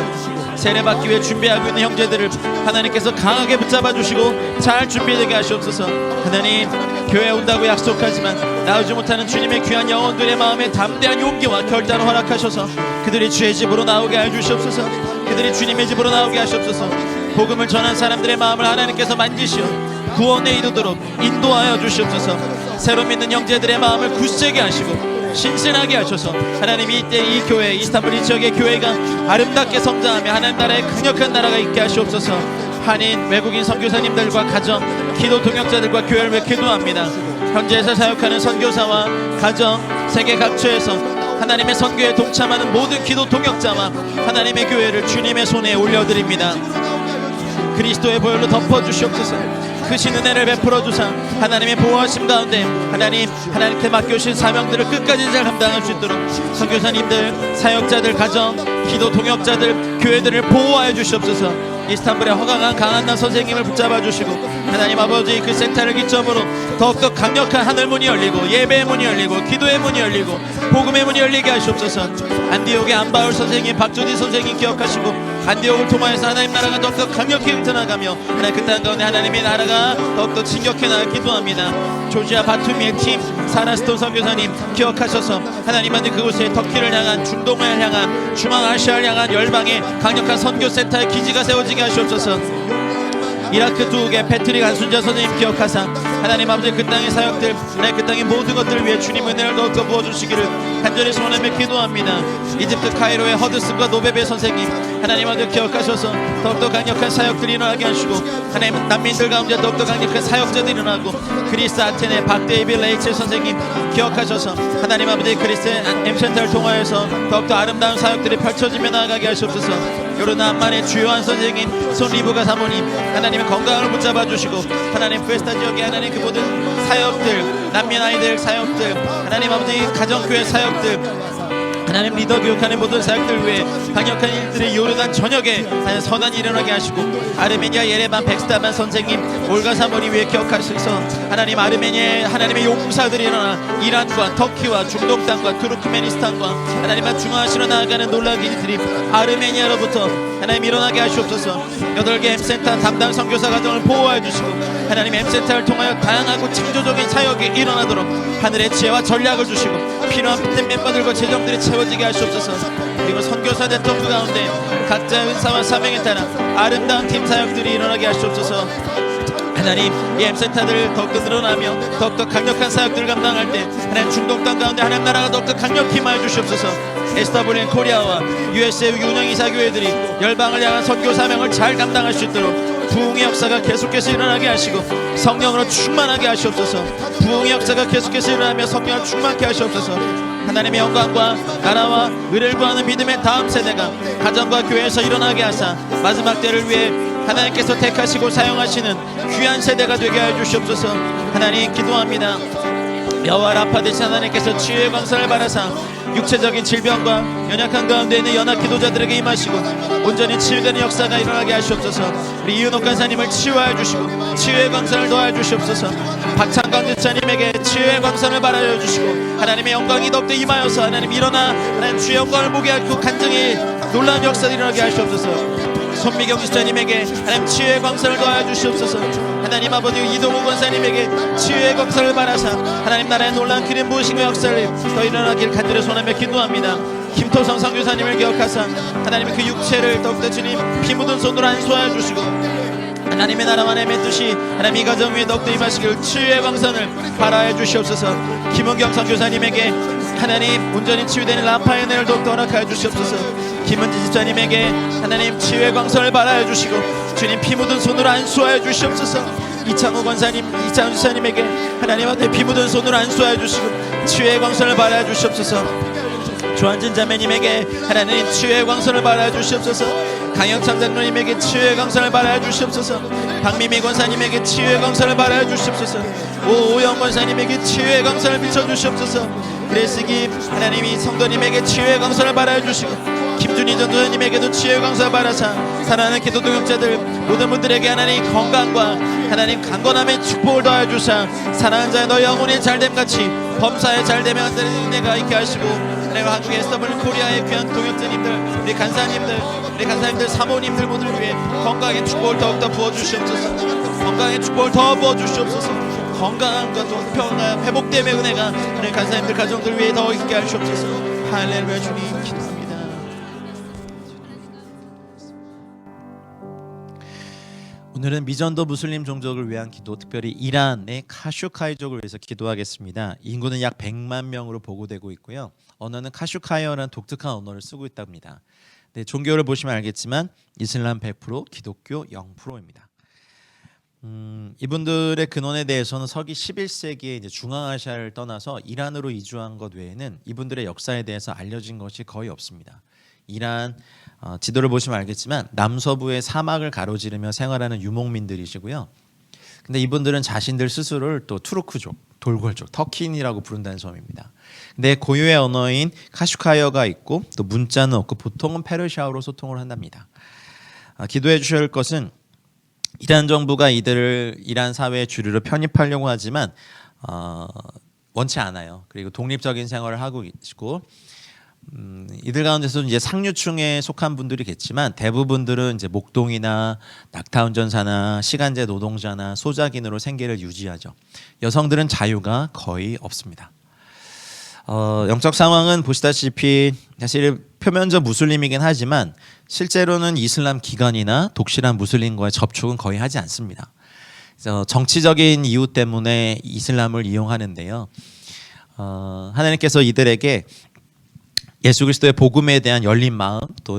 세례받기 위해 준비하고 있는 형제들을 하나님께서 강하게 붙잡아 주시고 잘 준비되게 하시옵소서. 하나님, 교회에 온다고 약속하지만 나오지 못하는 주님의 귀한 영혼들의 마음에 담대한 용기와 결단을 허락하셔서 그들이 주의 집으로 나오게 하여 주시옵소서. 그들이 주님의 집으로 나오게 하시옵소서. 복음을 전한 사람들의 마음을 하나님께서 만지시어 구원에 이르도록 인도하여 주시옵소서. 새로 믿는 형제들의 마음을 굳세게 하시고 신신하게 하셔서 하나님이 이때 이 교회, 이스탄불 이 지역의 교회가 아름답게 성장하며 하나님 나라의 강력한 나라가 있게 하시옵소서. 한인, 외국인 선교사님들과 가정, 기도 동역자들과 교회를 위해 기도합니다. 현지에서 사역하는 선교사와 가정, 세계 각처에서 하나님의 선교에 동참하는 모든 기도 동역자와 하나님의 교회를 주님의 손에 올려드립니다. 그리스도의 보혈로 덮어주시옵소서. 크신 은혜를 베풀어 주사 하나님의 보호하심 가운데 하나님께 맡겨주신 사명들을 끝까지 잘 감당할 수 있도록 선교사님들, 사역자들, 가정, 기도 동역자들, 교회들을 보호하여 주시옵소서. 이스탄불의 허강한 강한나 선생님을 붙잡아 주시고 하나님 아버지 그 센터를 기점으로 더욱더 강력한 하늘 문이 열리고 예배의 문이 열리고 기도의 문이 열리고 복음의 문이 열리게 하시옵소서. 안디옥의 안바울 선생님, 박조디 선생님 기억하시고 안디옥을 통하여서 하나님 나라가 더욱더 강력히 흩어나가며 하나님 그 땅 가운데 하나님의 나라가 더욱더 진격해 나가 기도합니다. 조지아 바투미의 팀, 사라스톤 선교사님 기억하셔서 하나님 안에 그곳에 터키를 향한, 중동을 향한, 중앙아시아를 향한 열방의 강력한 선교센터의 기지가 세워지게 하시옵소서. 이라크 두국의 패트릭 안순자 선생님 기억하사 하나님 아버지 그 땅의 사역들, 그 땅의 모든 것들을 위해 주님 은혜를 더욱더 부어주시기를 간절히 소원하며 기도합니다. 이집트 카이로의 허드슨과 노베베 선생님 하나님 아버지 기억하셔서 더욱더 강력한 사역들이 일어나게 하시고 하나님 난민들 가운데 더욱더 강력한 사역자들이 일어나고 그리스 아테네 박데이빌 레이첼 선생님 기억하셔서 하나님 아버지 그리스 M센터를 통하여서 더욱더 아름다운 사역들이 펼쳐지며 나아가게 하시옵소서. 요르나 암만의 주요한 선생님 손리부가 사모님 하나님의 건강을 붙잡아 주시고 하나님 페스타 지역의 하나님 그 모든 사역들, 난민 아이들 사역들, 하나님 아버지 가정교회 사역들, 하나님 리더 교육하는 모든 사역들 위해 강력한 일들이 요르단 전역에 선한이 일어나게 하시고 아르메니아 예레반 백스타반 선생님, 올가 사모님 위해 기억하셔서 하나님 아르메니아에 하나님의 용사들이 일어나 이란과 터키와 중동 땅과 투르크메니스탄과 하나님의 중앙아시아로 나아가는 놀라운 일들이 아르메니아로부터 하나님 일어나게 하시옵소서. 8개 M센터 담당 선교사 가정을 보호하여 주시고 하나님 M센터를 통하여 다양하고 창조적인 사역이 일어나도록 하늘의 지혜와 전략을 주시고 필요한 팀 멤버들과 재정들이 채워지게 하시옵소서. 그리고 선교사 네트워크 가운데 각자의 은사와 사명에 따라 아름다운 팀 사역들이 일어나게 하시옵소서. 하나님 이 M센터들을 더욱더 늘어나며 더욱더 강력한 사역들을 감당할 때 하나님 중동 땅 가운데 하나님 나라가 더욱더 강력히 임하여 주시옵소서. SWN 코리아와 USA 운영이사교회들이 열방을 향한 선교 사명을 잘 감당할 수 있도록 부흥의 역사가 계속해서 일어나게 하시고 성령으로 충만하게 하시옵소서. 부흥의 역사가 계속해서 일어나며 성령을 충만케 하시옵소서. 하나님의 영광과 나라와 의를 구하는 믿음의 다음 세대가 가정과 교회에서 일어나게 하사 마지막 때를 위해 하나님께서 택하시고 사용하시는 귀한 세대가 되게 하여 주시옵소서. 하나님 기도합니다. 여호와 라파 되신 하나님께서 치유의 광선을 바라사 육체적인 질병과 연약한 가운데 있는 연합 기도자들에게 임하시고 온전히 치유되는 역사가 일어나게 하시옵소서. 우리 이은옥 간사님을 치유하여 주시고 치유의 광선을 더하여 주시옵소서. 박창광 지사님에게 치유의 광선을 바라여 주시고 하나님의 영광이 더욱더 임하여서 하나님 일어나 하나님 주의 영광을 보게 하고 간증이 놀라운 역사가 일어나게 하시옵소서. 손미경 지사님에게 하나님 치유의 광선을 더하여 주시옵소서. 하나님 아버지 이동우 권사님에게 치유의 검사를 바라사 하나님 나라의 놀라운 기름 부으심의 역사를 더 일어나길 간절히 소원하며 기도합니다. 김토성 선교사님을 기억하사 하나님의 그 육체를 더욱더 주님 피 묻은 손으로 안수하여 주시고 하나님의 나라만의 맺듯이 하나님 이 가정 위에 더욱더 임하시길 치유의 광선을 발하여 주시옵소서. 김은경 선교사님에게 하나님 온전히 치유되는 라파의 은혜를 더욱더 허락하여 주시옵소서. 김은지 집사님에게 하나님 치유의 광선을 발하여 주시고 주님 피 묻은 손으로 안수하여 주시옵소서. 이창호 권사님, 이창호 집사님에게 하나님 앞에 피 묻은 손으로 안수하여 주시고 치유의 광선을 발하여 주시옵소서. 조한진 자매님에게 하나님 치유의 광선을 발하여 주시옵소서. 강영창 장로님에게 치유의 광선을 발하여 주시옵소서. 박미미 권사님에게 치유의 광선을 발하여 주시옵소서. 오영 권사님에게 치유의 광선을 비춰주시옵소서. 그레스김 하나님이 성도님에게 치유의 광선을 발하여 주시고 김준희 전도사님에게도 치유의 광선을 발하사 사랑하는 기도 동역자들 모든 분들에게 하나님 건강과 하나님 강건함의 축복을 더하여 주사 사랑하는 자의 너 영혼의 잘됨같이 범사에 잘되며 하는 은혜가 있게 하시고 하나님 한국의 SW 코리아의 귀한 동역자님들 우리 간사님들 사모님들 모두를 위해 건강의 축복을 더욱더 부어주시옵소서. 건강의 축복을 더 부어주시옵소서. 건강함과 또 평화 회복됨의 은혜가 우리 간사님들 가정들 위해 더 있게 하시옵소서. 할렐루야. 주님 기도합니다. 오늘은 미전도 무슬림 종족을 위한 기도, 특별히 이란의 카슈카이족을 위해서 기도하겠습니다. 인구는 약 100만 명으로 보고되고 있고요. 언어는 카슈카이어라는 독특한 언어를 쓰고 있답니다. 네, 종교를 보시면 알겠지만 이슬람 100%, 기독교 0%입니다. 이분들의 근원에 대해서는 서기 11세기에 이제 중앙아시아를 떠나서 이란으로 이주한 것 외에는 이분들의 역사에 대해서 알려진 것이 거의 없습니다. 이란 지도를 보시면 알겠지만 남서부의 사막을 가로지르며 생활하는 유목민들이시고요. 근데 이분들은 자신들 스스로를 또 투르크족, 돌궐족, 터키인이라고 부른다는 점입니다. 근데 고유의 언어인 카슈카이어가 있고 또 문자는 없고 보통은 페르시아어로 소통을 한답니다. 기도해 주셔야 할 것은 이란 정부가 이들을 이란 사회의 주류로 편입하려고 하지만 원치 않아요. 그리고 독립적인 생활을 하고 계시고 이들 가운데서 이제 상류층에 속한 분들이겠지만 대부분들은 이제 목동이나 낙타 운전사나 시간제 노동자나 소작인으로 생계를 유지하죠. 여성들은 자유가 거의 없습니다. 영적 상황은 보시다시피 사실 표면적 무슬림이긴 하지만 실제로는 이슬람 기관이나 독실한 무슬림과의 접촉은 거의 하지 않습니다. 그래서 정치적인 이유 때문에 이슬람을 이용하는데요. 하나님께서 이들에게 예수 그리스도의 복음에 대한 열린 마음 또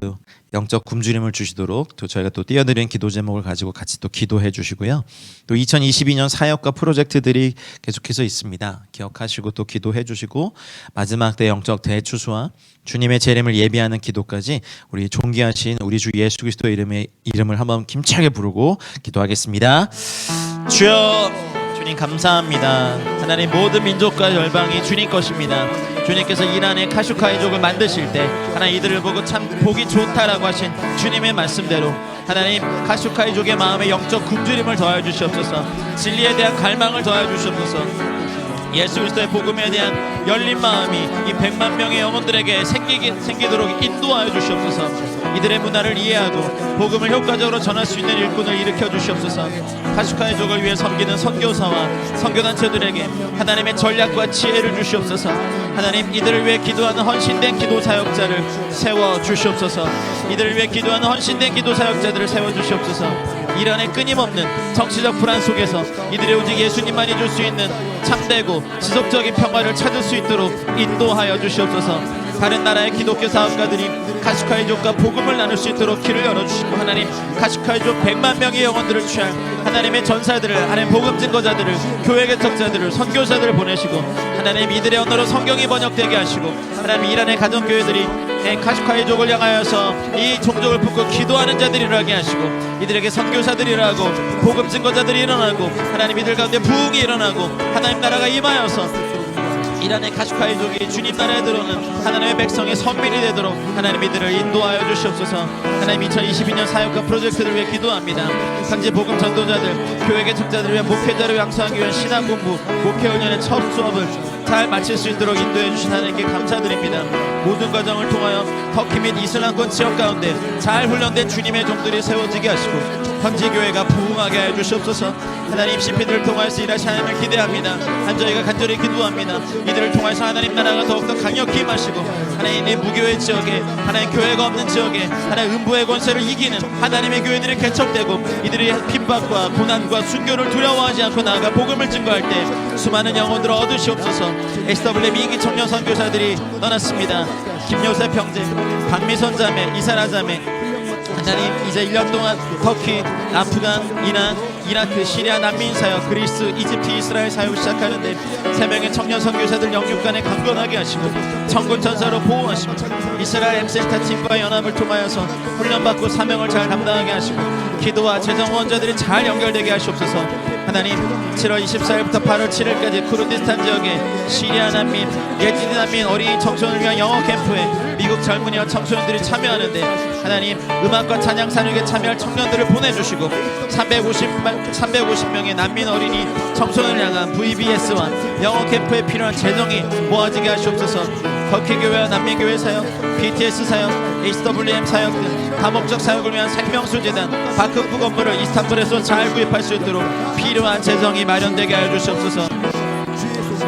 영적 굶주림을 주시도록 또 저희가 또 띄워드린 기도 제목을 가지고 같이 또 기도해 주시고요. 또 2022년 사역과 프로젝트들이 계속해서 있습니다. 기억하시고 또 기도해 주시고 마지막 때 영적 대추수와 주님의 재림을 예비하는 기도까지 우리 존귀하신 우리 주 예수 그리스도의 이름을 한번 힘차게 부르고 기도하겠습니다. 주여 주님 감사합니다. 하나님 모든 민족과 열방이 주님 것입니다. 주님께서 이란의 카슈카이족을 만드실 때 하나님 이들을 보고 참 보기 좋다라고 하신 주님의 말씀대로 하나님 카슈카이족의 마음에 영적 굶주림을 더하여 주시옵소서. 진리에 대한 갈망을 더하여 주시옵소서. 예수 그리스도의 복음에 대한 열린 마음이 이 100만 명의 영혼들에게 생기도록 인도하여 주시옵소서. 이들의 문화를 이해하고 복음을 효과적으로 전할 수 있는 일꾼을 일으켜 주시옵소서. 카슈카이족을 위해 섬기는 선교사와 선교단체들에게 하나님의 전략과 지혜를 주시옵소서. 하나님 이들을 위해 기도하는 헌신된 기도 사역자를 세워 주시옵소서. 이들을 위해 기도하는 헌신된 기도 사역자들을 세워 주시옵소서. 이란의 끊임없는 정치적 불안 속에서 이들이 오직 예수님만이 줄 수 있는 참되고 지속적인 평화를 찾을 수 있도록 인도하여 주시옵소서. 다른 나라의 기독교 사업가들이 카슈카이족과 복음을 나눌 수 있도록 길을 열어주시고 하나님 카슈카이족 100만 명의 영혼들을 취할 하나님의 전사들을 하나님 복음 증거자들을 교회 개척자들을 선교사들을 보내시고 하나님 이들의 언어로 성경이 번역되게 하시고 하나님 이란의 가정교회들이 카슈카이족을 향하여서 이 종족을 품고 기도하는 자들이 일어나게 하시고 이들에게 선교사들이 일어나고 복음 증거자들이 일어나고 하나님 이들 가운데 부흥이 일어나고 하나님 나라가 임하여서 이란의 카슈카이족이 주님 나라에 들어오는 하나님의 백성의 선민이 되도록 하나님 이들을 인도하여 주시옵소서. 하나님 2022년 사역과 프로젝트를 위해 기도합니다. 현재 복음 전도자들, 교회 개척자들을 위한 목회자를 양성하기 위한 신학 공부, 목회 훈련의 첫 수업을 잘 마칠 수 있도록 인도해 주신 하나님께 감사드립니다. 모든 과정을 통하여 터키 및 이슬람권 지역 가운데 잘 훈련된 주님의 종들이 세워지게 하시고 현지 교회가 부흥하게 해 주시옵소서. 하나님 CP들을 통해서 일하시 하나님을 기대합니다. 저희가 간절히 기도합니다. 이들을 통해서 하나님 나라가 더욱더 강력히 임하시고 하나님 이 무교회 지역에 하나님 교회가 없는 지역에 하나님 음부의 권세를 이기는 하나님의 교회들이 개척되고 이들이 핍박과 고난과 순교를 두려워하지 않고 나아가 복음을 증거할 때 수많은 영혼들을 얻으시옵소서. SWM 2기 청년 선교사들이 떠났습니다. 김요셉 형제, 박미선 자매, 이사라 자매, 하나님 이제 1년 동안 터키, 아프간, 이라크, 시리아 난민 사역, 그리스, 이집트, 이스라엘 사역 시작하는데 3명의 청년 선교사들 영육간에 강건하게 하시고 천군 천사로 보호하시고 이스라엘 엠센터 팀과 연합을 통하여서 훈련받고 사명을 잘 감당하게 하시고 기도와 재정 후원자들이 잘 연결되게 하시옵소서. 하나님 7월 24일부터 8월 7일까지 쿠르디스탄 지역에 시리아 난민, 예지디 난민 어린이 청소년을 위한 영어 캠프에 미국 젊은이와 청소년들이 참여하는데 하나님 음악과 찬양 사역에 참여할 청년들을 보내주시고 350명의 난민 어린이 청소년을 향한 VBS와 영어 캠프에 필요한 재정이 모아지게 하시옵소서. 터키교회와 난민교회 사역, BTS 사역, HWM 사역 등 다목적 사역을 위한 생명수재단 바크프 건물을 이스탄불에서 잘 구입할 수 있도록 필요한 재정이 마련되게 하여 주시옵소서.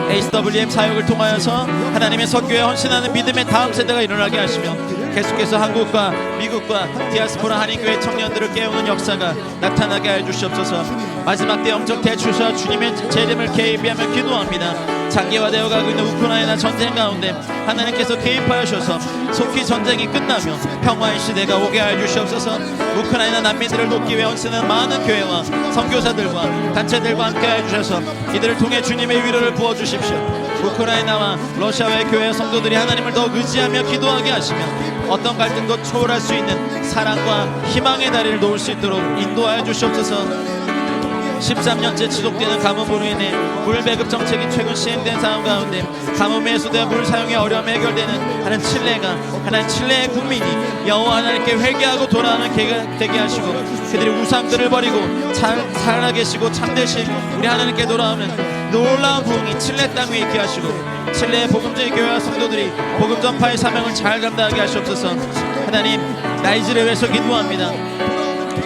HWM 사역을 통하여서 하나님의 선교에 헌신하는 믿음의 다음 세대가 일어나게 하시며 계속해서 한국과 미국과 디아스포라 한인교회 청년들을 깨우는 역사가 나타나게 하여 주시옵소서. 마지막 때 영적 대추수와 주님의 재림을 개입하며 기도합니다. 장기화되어 가고 있는 우크라이나 전쟁 가운데 하나님께서 개입하여셔서 속히 전쟁이 끝나며 평화의 시대가 오게 하여 주시옵소서. 우크라이나 난민들을 돕기 위해 헌신하는 많은 교회와 선교사들과 단체들과 함께 하여 주셔서 이들을 통해 주님의 위로를 부어주십시오. 우크라이나와 러시아의 교회 성도들이 하나님을 더욱 의지하며 기도하게 하시며 어떤 갈등도 초월할 수 있는 사랑과 희망의 다리를 놓을 수 있도록 인도하여 주시옵소서. 13년째 지속되는 가뭄으로 인해 물 배급 정책이 최근 시행된 상황 가운데 가뭄에 해소되어 물 사용이 어려움이 해결되는 하나님 칠레의 국민이 여호와 하나님께 회개하고 돌아오는 계기가 되게 하시고 그들이 우상들을 버리고 살아계시고 참되신 우리 하나님께 돌아오는 놀라운 부흥이 칠레 땅 위에 있게 하시고 칠레의 복음전의 교회와 성도들이 복음 전파의 사명을 잘 감당하게 하시옵소서. 하나님 나이지리아에서 기도합니다.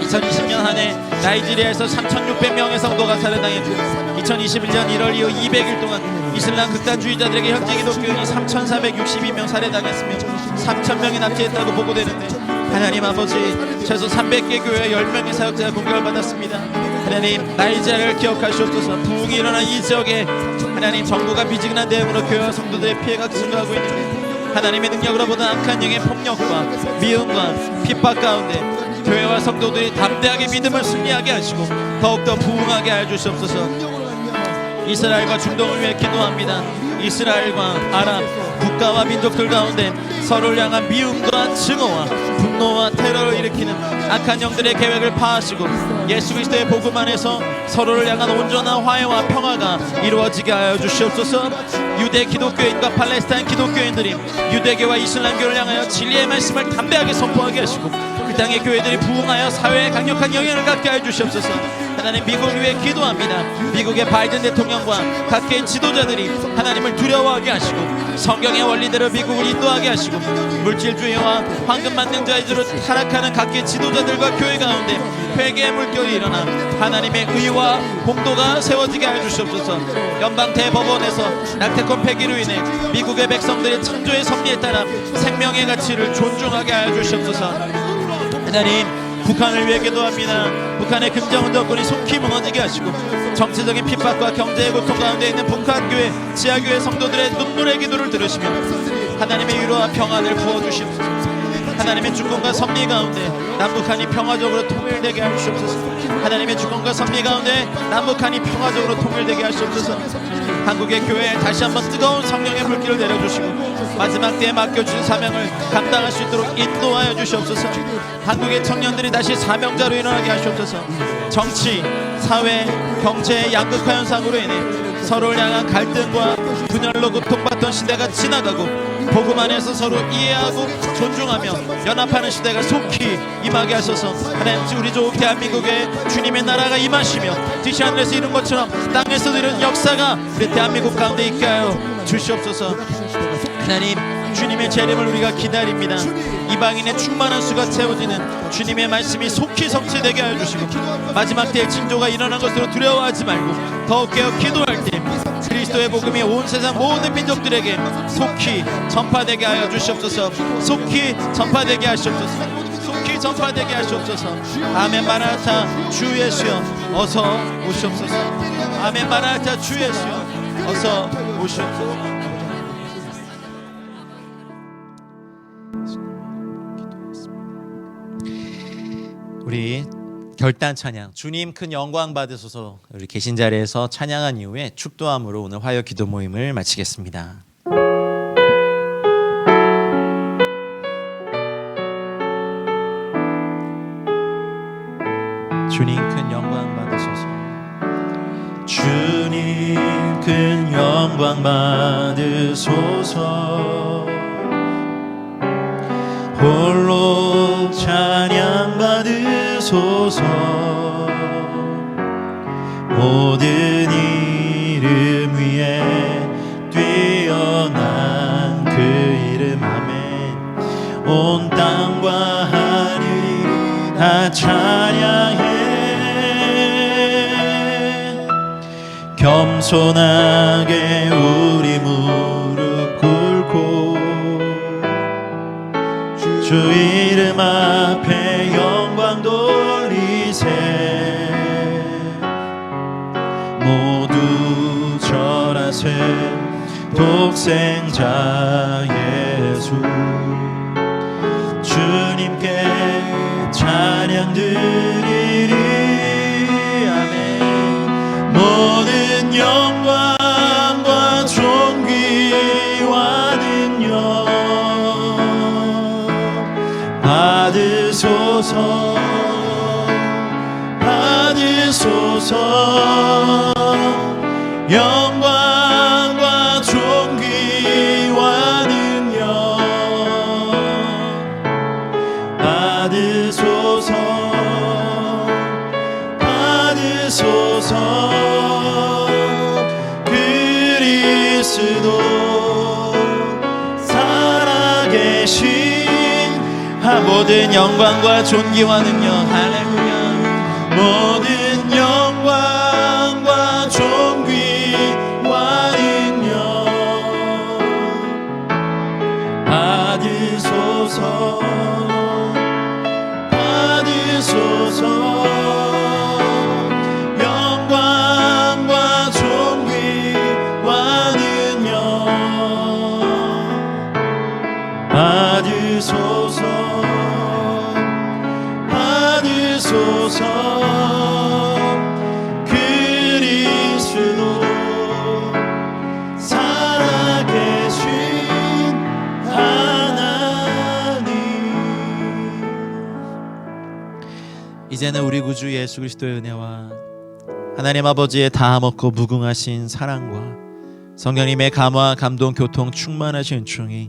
2020년 한 해 나이지리아에서 3,600명의 성도가 살해당했고 2021년 1월 이후 200일 동안 이슬람 극단주의자들에게 현지 기독교인이 3,462명 살해당했으며 3,000명이 납치했다고 보고되는데 하나님 아버지 최소 300개 교회 10명의 사역자가 공격을 받았습니다. 하나님 나이지리아를 기억하시옵소서. 부흥이 일어난 이 지역에 하나님 정부가 미지근한 대응으로 교회와 성도들의 피해가 증가하고 있는데 하나님의 능력으로 보다 악한 영의 폭력과 미움과 핍박 가운데 교회와 성도들이 담대하게 믿음을 승리하게 하시고 더욱더 부흥하게 하여 주시옵소서. 이스라엘과 중동을 위해 기도합니다. 이스라엘과 아랍 국가와 민족들 가운데 서로를 향한 미움과 증오와 분노와 테러를 일으키는 악한 영들의 계획을 파하시고 예수 그리스도의 복음 안에서 서로를 향한 온전한 화해와 평화가 이루어지게 하여 주시옵소서. 유대 기독교인과 팔레스타인 기독교인들이 유대교와 이슬람교를 향하여 진리의 말씀을 담대하게 선포하게 하시고 그 땅의 교회들이 부흥하여 사회에 강력한 영향을 갖게 하여 주시옵소서. 하나님 미국을 위해 기도합니다. 미국의 바이든 대통령과 각계의 지도자들이 하나님을 두려워하게 하시고 성경의 원리대로 미국을 인도하게 하시고 물질주의와 황금만능자의주로 타락하는 각계의 지도자들과 교회 가운데 회개의 물결이 일어나 하나님의 의와 공도가 세워지게 하여 주시옵소서. 연방 대법원에서 낙태권 폐기로 인해 미국의 백성들의 창조의 섭리에 따라 생명의 가치를 존중하게 하여 주시옵소서. 하나님 북한을 위해 기도합니다. 북한의 금정운동권이 속히 무너지게 하시고 정치적인 핍박과 경제의 고통 가운데 있는 북한교회 지하교회 성도들의 눈물의 기도를 들으시며 하나님의 위로와 평안을 부어주시옵소서. 하나님의 주권과 섭리 가운데 남북한이 평화적으로 통일되게 하시옵소서. 하나님의 주권과 섭리 가운데 남북한이 평화적으로 통일되게 하시옵소서. 한국의 교회에 다시 한번 뜨거운 성령의 불길을 내려주시고 마지막 때에 맡겨주신 사명을 감당할 수 있도록 인도하여 주시옵소서. 한국의 청년들이 다시 사명자로 일어나게 하시옵소서. 정치, 사회, 경제의 양극화 현상으로 인해 서로를 향한 갈등과 분열로 고통받던 시대가 지나가고 복음 안에서 서로 이해하고 존중하며 연합하는 시대가 속히 임하게 하소서. 하나님 우리 좋은 대한민국에 주님의 나라가 임하시며 뜻이 하늘에서 이룬 것처럼 땅에서도 이런 역사가 우리 대한민국 가운데 있게 하여 주시옵소서. 하나님 주님의 재림을 우리가 기다립니다. 이방인의 충만한 수가 채워지는 주님의 말씀이 속히 성취되게 하여 주시고 마지막 때의 징조가 일어난 것으로 두려워하지 말고 더욱 깨어 기도할 때 그리스도의 복음이 온 세상 모든 민족들에게 속히 전파되게 하여 주시옵소서. 속히 전파되게 하시옵소서. 속히 전파되게 하시옵소서. 아멘. 마라나타 주 예수여 어서 오시옵소서. 아멘. 마라나타 주 예수여 어서 오시옵소서. 우리 결단 찬양 주님 큰 영광 받으소서 우리 계신 자리에서 찬양한 이후에 축도함으로 오늘 화요 기도 모임을 마치겠습니다. 주님 큰 영광 받으소서. 주님 큰 영광 받으소서. 홀로 찬양 받으소서. 모든 이름 위에 뛰어난 그 이름 아멘. 온 땅과 하늘이 다 찬양해. 겸손하게 우리 무릎 꿇고 주 이름 앞에 영광 돌리세. 모두 절하세. 독생자 예수 주님께 찬양 드리리. 아멘. 모든 영광과 존귀와 능력 받으소서. 받으소서. 영광과 존귀와 능력 받으소서. 받으소서. 그리스도 살아계신 모든 영광과 존귀와 능력 할렐루야. 모든 영광과 존귀와 능력 받으소서. 받으소서. 영광과 존귀와 능력 받으소서. 받으소서. 그리스도 살아계신 하나님. 이제는 우리 구주 예수 그리스도의 은혜와 하나님 아버지의 다함없고 무궁하신 사랑과 성령님의 감화 감동 교통 충만하신 은총이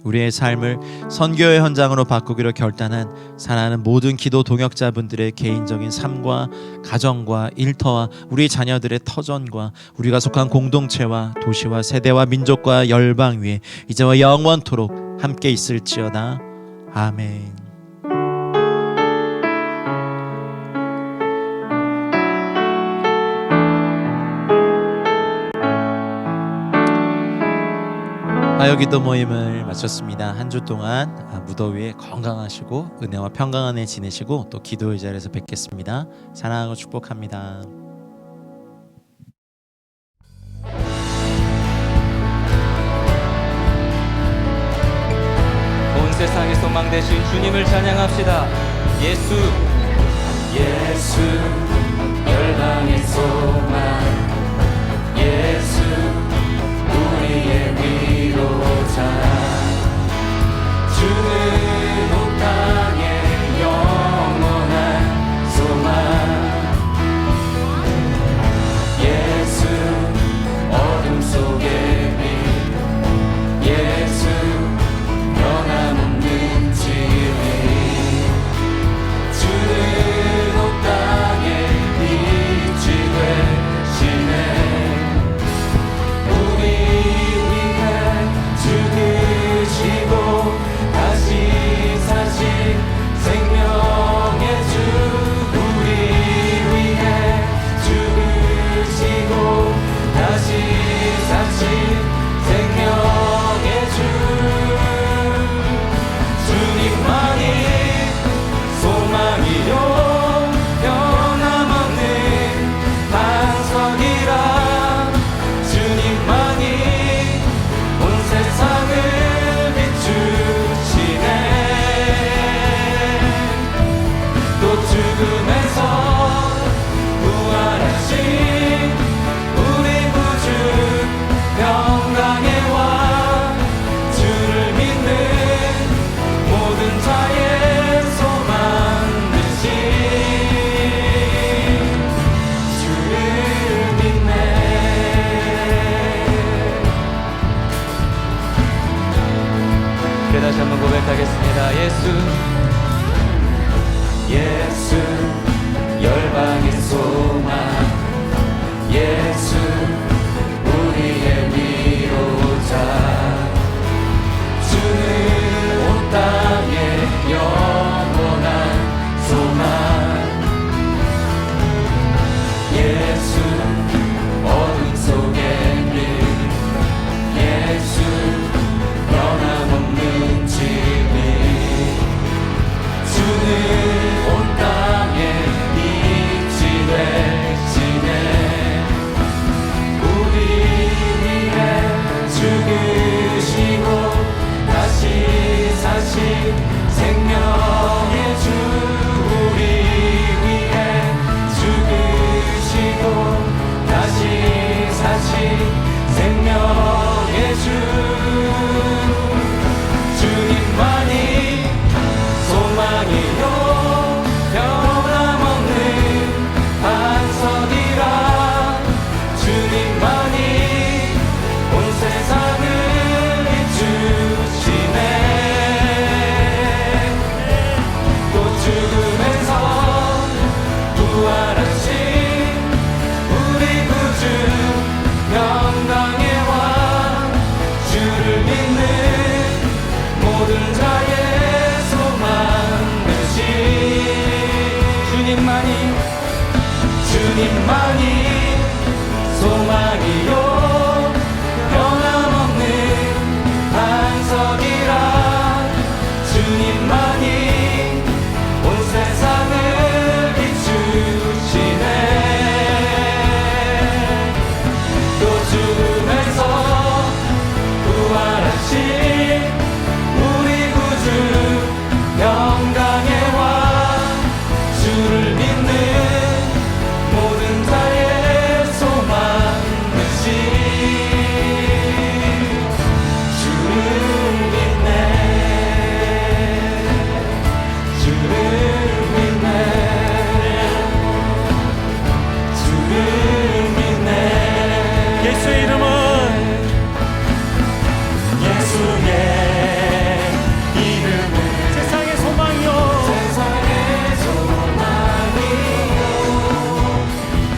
우리의 삶을 선교의 현장으로 바꾸기로 결단한 사랑하는 모든 기도 동역자분들의 개인적인 삶과 가정과 일터와 우리 자녀들의 터전과 우리가 속한 공동체와 도시와 세대와 민족과 열방 위에 이제와 영원토록 함께 있을지어다. 아멘. 화요기도 모임을 마쳤습니다. 한 주 동안 무더위에 건강하시고 은혜와 평강 안에 지내시고 또 기도의 자리에서 뵙겠습니다. 사랑하고 축복합니다. 온 세상의 소망 되신 주님을 찬양합시다. 예수 예수 열방의 소망 예수 우리의 위로자 주는 온 땅의 영원한 소망 예수 어둠 속의 빛 예수 변함없는 진리 주는 온 땅의 빛이 돼 예수 열방의 소망 예수 우리의 위로자 주는 온 땅의 영원한 소망 예수 어둠 속의 길 예수 변함없는 진리 주는 온 땅에 빛이 되시네 우리 위해 죽으시고 다시 사신 생명의 주 우리 위해 죽으시고 다시 사신 생명의 주 주님만이 소망이요 변함없는 반석이라 주님만이 온 세상을 비추시네 또 죽음에서 부활하신 우리 구주 영광의 왕 주를 믿는 모든 자의 소망 되신 주님만이 소망이요 변함없는 반석이라 주님만이 온 세상을 비추시네 또 죽음에서 부활하신 우리 구주 영광의 왕 주를 믿는 모든 자의 소망 되신 주를 믿네 주를 믿네 주를 믿네 예수의 이름은 예수의 이름은 세상의 소망이요 세상의 소망이요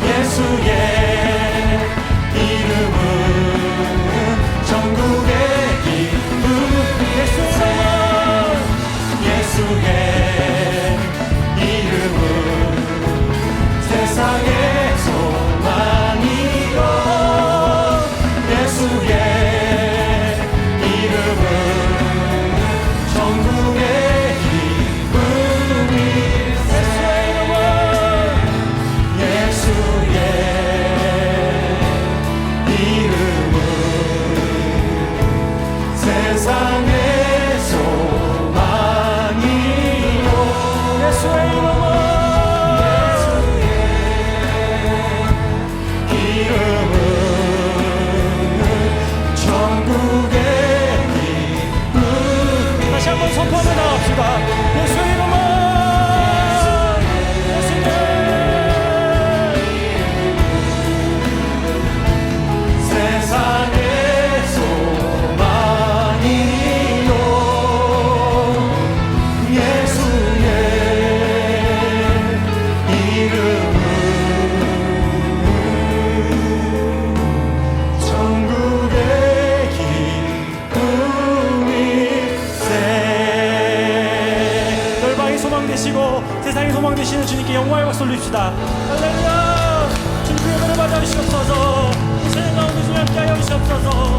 예수의 이름은 전국의 기쁨 예수의 이름은 세상의 소망이요 예수의 이름은 전국의 기쁨이 예수의 이름은 세상의 소망이요 예수의 이름은 전국의 기쁨 다시 한번 선포하며 나갑시다. 예수의 이름은 세상의 소망이요 예수의 이름은 전국의 기쁨일세 열방의 소망 되시고 세상의 소망 되시는 주님께 영광의 박수 올립시다. 할렐루야. 주님의 은혜를 받아 주시옵소서. 이 세상 가운데 주님 함께하여 주시옵소서.